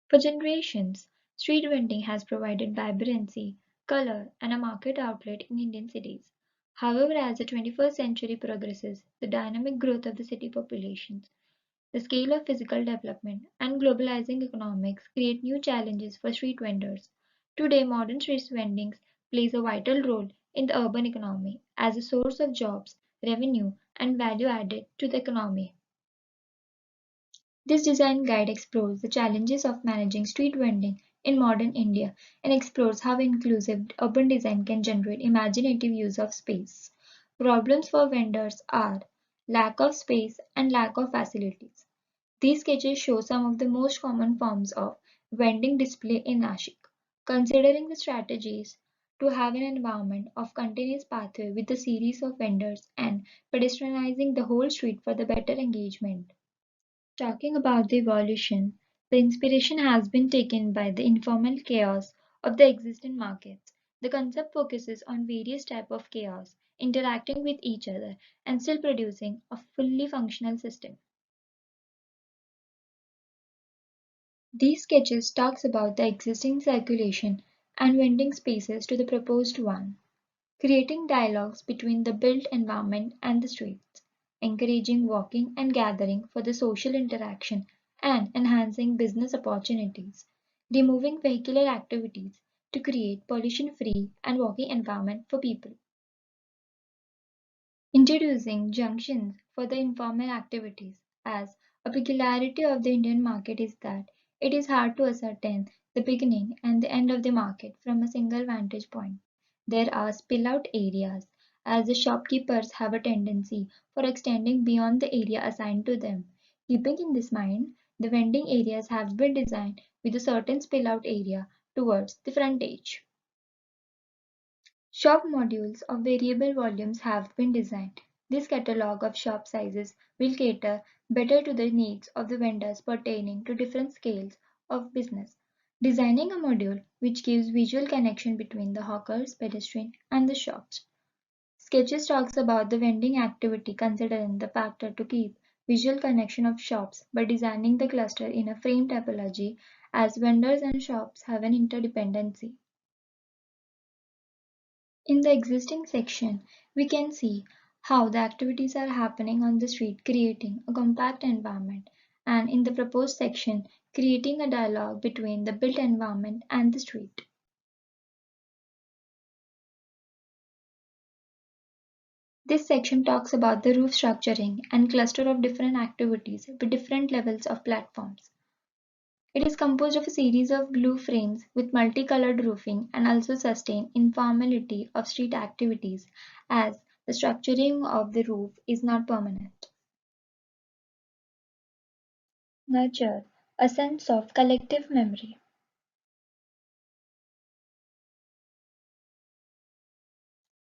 For generations, street vending has provided vibrancy, color, and a market outlet in Indian cities. However, as the 21st century progresses, the dynamic growth of the city populations, the scale of physical development, and globalizing economics create new challenges for street vendors. Today, modern street vending plays a vital role in the urban economy as a source of jobs, revenue, and value added to the economy. This design guide explores the challenges of managing street vending in modern India and explores how inclusive urban design can generate imaginative use of space. Problems for vendors are lack of space and lack of facilities. These sketches show some of the most common forms of vending display in Nashik. Considering the strategies to have an environment of continuous pathway with a series of vendors and pedestrianizing the whole street for the better engagement. Talking about the evolution, the inspiration has been taken by the informal chaos of the existing markets. The concept focuses on various types of chaos interacting with each other and still producing a fully functional system. These sketches talks about the existing circulation and vending spaces to the proposed one, creating dialogues between the built environment and the streets, encouraging walking and gathering for the social interaction and enhancing business opportunities, removing vehicular activities to create pollution-free and walking environment for people. Introducing junctions for the informal activities, as a peculiarity of the Indian market is that it is hard to ascertain the beginning and the end of the market from a single vantage point. There are spill-out areas, as the shopkeepers have a tendency for extending beyond the area assigned to them. Keeping in this mind, The vending areas have been designed with a certain spill-out area towards the frontage. Shop modules of variable volumes have been designed. This catalog of shop sizes will cater better to the needs of the vendors pertaining to different scales of business. Designing a module which gives visual connection between the hawkers, pedestrian, and the shops. Sketches talks about the vending activity considering the factor to keep visual connection of shops by designing the cluster in a frame typology as vendors and shops have an interdependency. In the existing section, we can see how the activities are happening on the street, creating a compact environment, and in the proposed section, creating a dialogue between the built environment and the street. This section talks about the roof structuring and cluster of different activities with different levels of platforms. It is composed of a series of blue frames with multicolored roofing and also sustain informality of street activities as the structuring of the roof is not permanent. Nurture a sense of collective memory.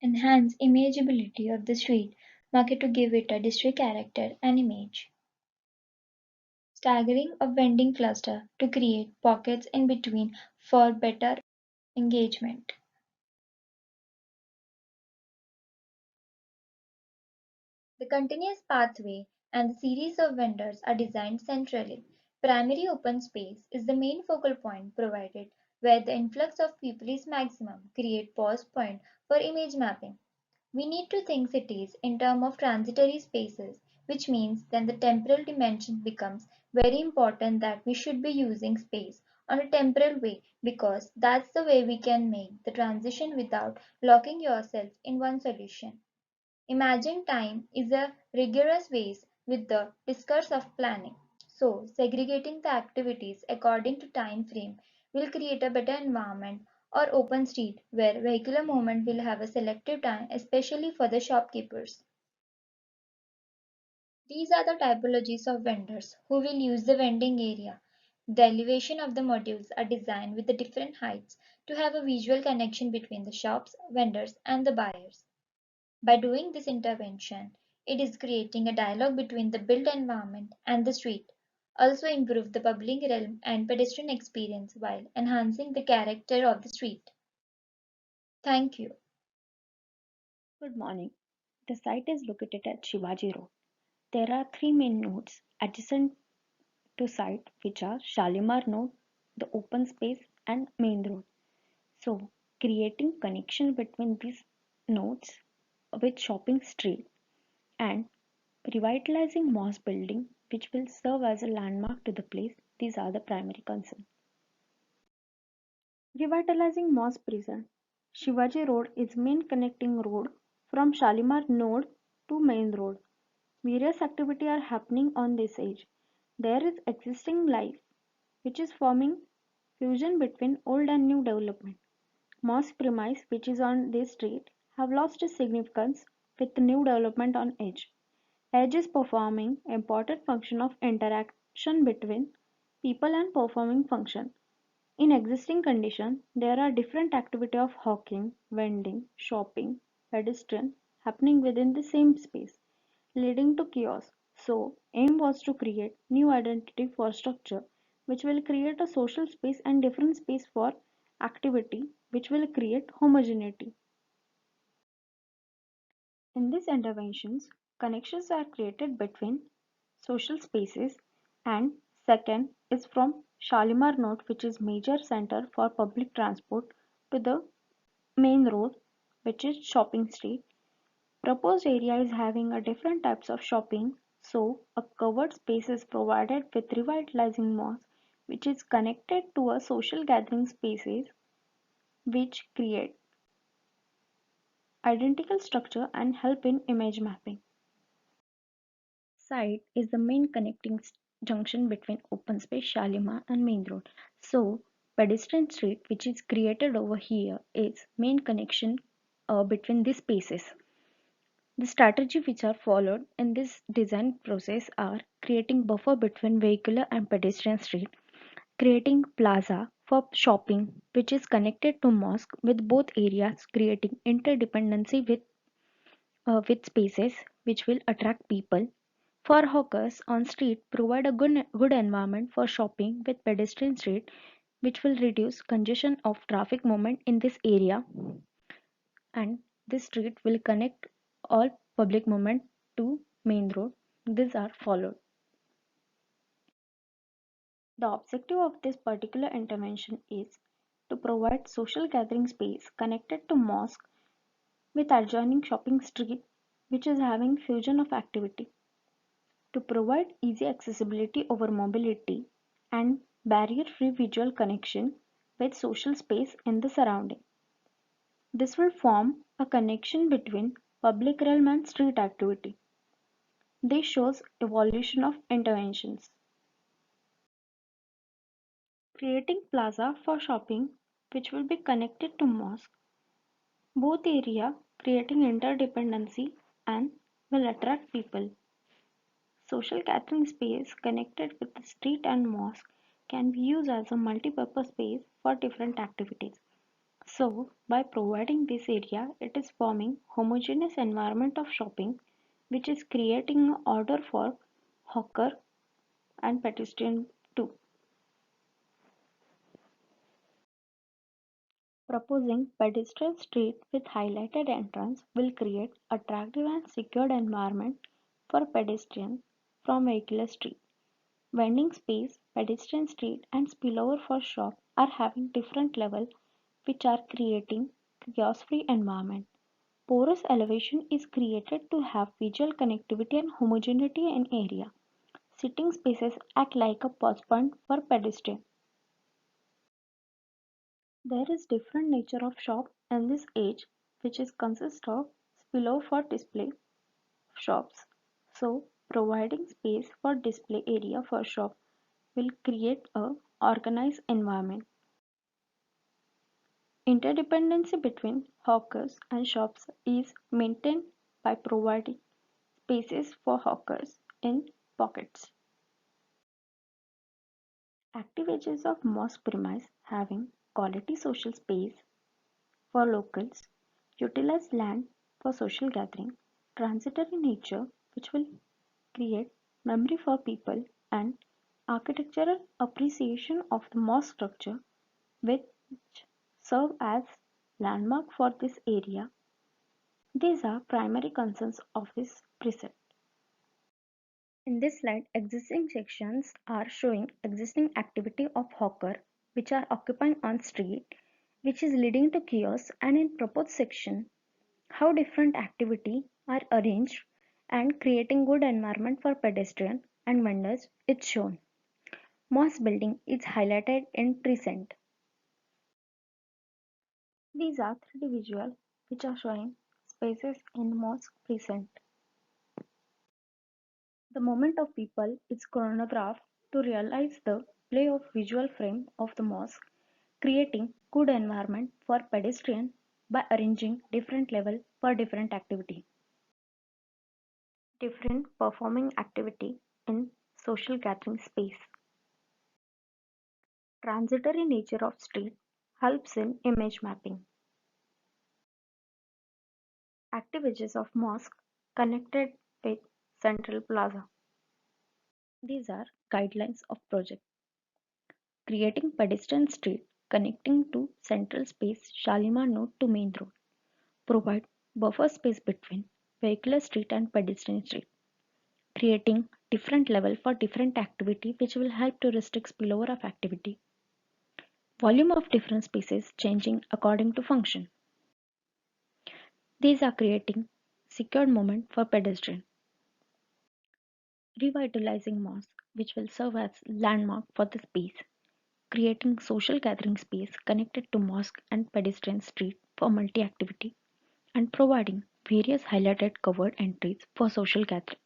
Enhance imageability of the street market to give it a district character and image. Staggering a vending cluster to create pockets in between for better engagement. The continuous pathway and the series of vendors are designed centrally. Primary open space is the main focal point provided where the influx of people is maximum, create pause point for image mapping. We need to think cities in terms of transitory spaces, which means then the temporal dimension becomes very important that we should be using space on a temporal way because that's the way we can make the transition without locking yourself in one solution. Imagine time is a rigorous ways with the discourse of planning. So, segregating the activities according to time frame will create a better environment or open street where vehicular movement will have a selective time, especially for the shopkeepers. These are the typologies of vendors who will use the vending area. The elevation of the modules are designed with the different heights to have a visual connection between the shops, vendors, and the buyers. By doing this intervention, it is creating a dialogue between the built environment and the street, also improve the public realm and pedestrian experience while enhancing the character of the street. Thank you. Good morning. The site is located at Shivaji Road. There are three main nodes adjacent to site which are Shalimar node, the open space and main road. So creating connection between these nodes with shopping street and revitalizing Moss building which will serve as a landmark to the place. These are the primary concerns. Revitalizing Moss Prison. Shivaji Road is main connecting road from Shalimar Node to Main Road. Various activities are happening on this edge. There is existing life which is forming fusion between old and new development. Moss premise which is on this street have lost its significance with the new development on edge. Edge is performing important function of interaction between people and performing function. In existing condition, there are different activity of hawking, vending, shopping, pedestrian happening within the same space, leading to chaos. So, aim was to create new identity for structure, which will create a social space and different space for activity, which will create homogeneity. In these interventions, connections are created between social spaces and second is from Shalimar Node which is major center for public transport to the main road which is shopping street. Proposed area is having a different types of shopping so a covered space is provided with revitalizing malls which is connected to a social gathering spaces which create identical structure and help in image mapping. Site is the main connecting junction between open space Shalimar and main road. So pedestrian street which is created over here is main connection between these spaces. The strategy which are followed in this design process are creating buffer between vehicular and pedestrian street, creating plaza for shopping which is connected to mosque with both areas creating interdependency with spaces which will attract people. For hawkers on street provide a good environment for shopping with pedestrian street which will reduce congestion of traffic movement in this area, and this street will connect all public movement to main road. These are followed. The objective of this particular intervention is to provide social gathering space connected to mosque with adjoining shopping street which is having fusion of activity, to provide easy accessibility over mobility and barrier-free visual connection with social space in the surrounding. This will form a connection between public realm and street activity. This shows evolution of interventions. Creating plaza for shopping which will be connected to mosque, both area creating interdependency and will attract people. Social gathering space connected with the street and mosque can be used as a multi-purpose space for different activities. So, by providing this area, it is forming homogeneous environment of shopping, which is creating an order for hawker and pedestrian too. Proposing pedestrian street with highlighted entrance will create attractive and secured environment for pedestrians from vehicular street. Vending space, pedestrian street and spillover for shop are having different level which are creating chaos-free environment. Porous elevation is created to have visual connectivity and homogeneity in area. Sitting spaces act like a pause point for pedestrian. There is different nature of shop in this age which is consist of spillover for display shops. So providing space for display area for shop will create a organized environment. Interdependency between hawkers and shops is maintained by providing spaces for hawkers in pockets. Active edges of mosque premise having quality social space for locals, utilize land for social gathering, transitory nature which will create memory for people, and architectural appreciation of the mosque structure which serve as landmark for this area. These are primary concerns of this precinct. In this slide, existing sections are showing existing activity of hawker which are occupying on street which is leading to chaos, and in proposed section how different activity are arranged and creating good environment for pedestrian and vendors is shown. Mosque building is highlighted in precinct. These are 3D visual which are showing spaces in mosque precinct. The movement of people is chronographed to realize the play of visual frame of the mosque, creating good environment for pedestrian by arranging different level for different activity. Different performing activity in social gathering space. Transitory nature of street helps in image mapping. Active edges of mosque connected with central plaza. These are guidelines of project. Creating pedestrian street connecting to central space Shalimar node to main road. Provide buffer space between vehicular street and pedestrian street. Creating different level for different activity which will help to restrict spillover of activity. Volume of different spaces changing according to function. These are creating secured movement for pedestrian. Revitalizing mosque which will serve as landmark for the space. Creating social gathering space connected to mosque and pedestrian street for multi-activity, and providing various highlighted covered entries for social gathering.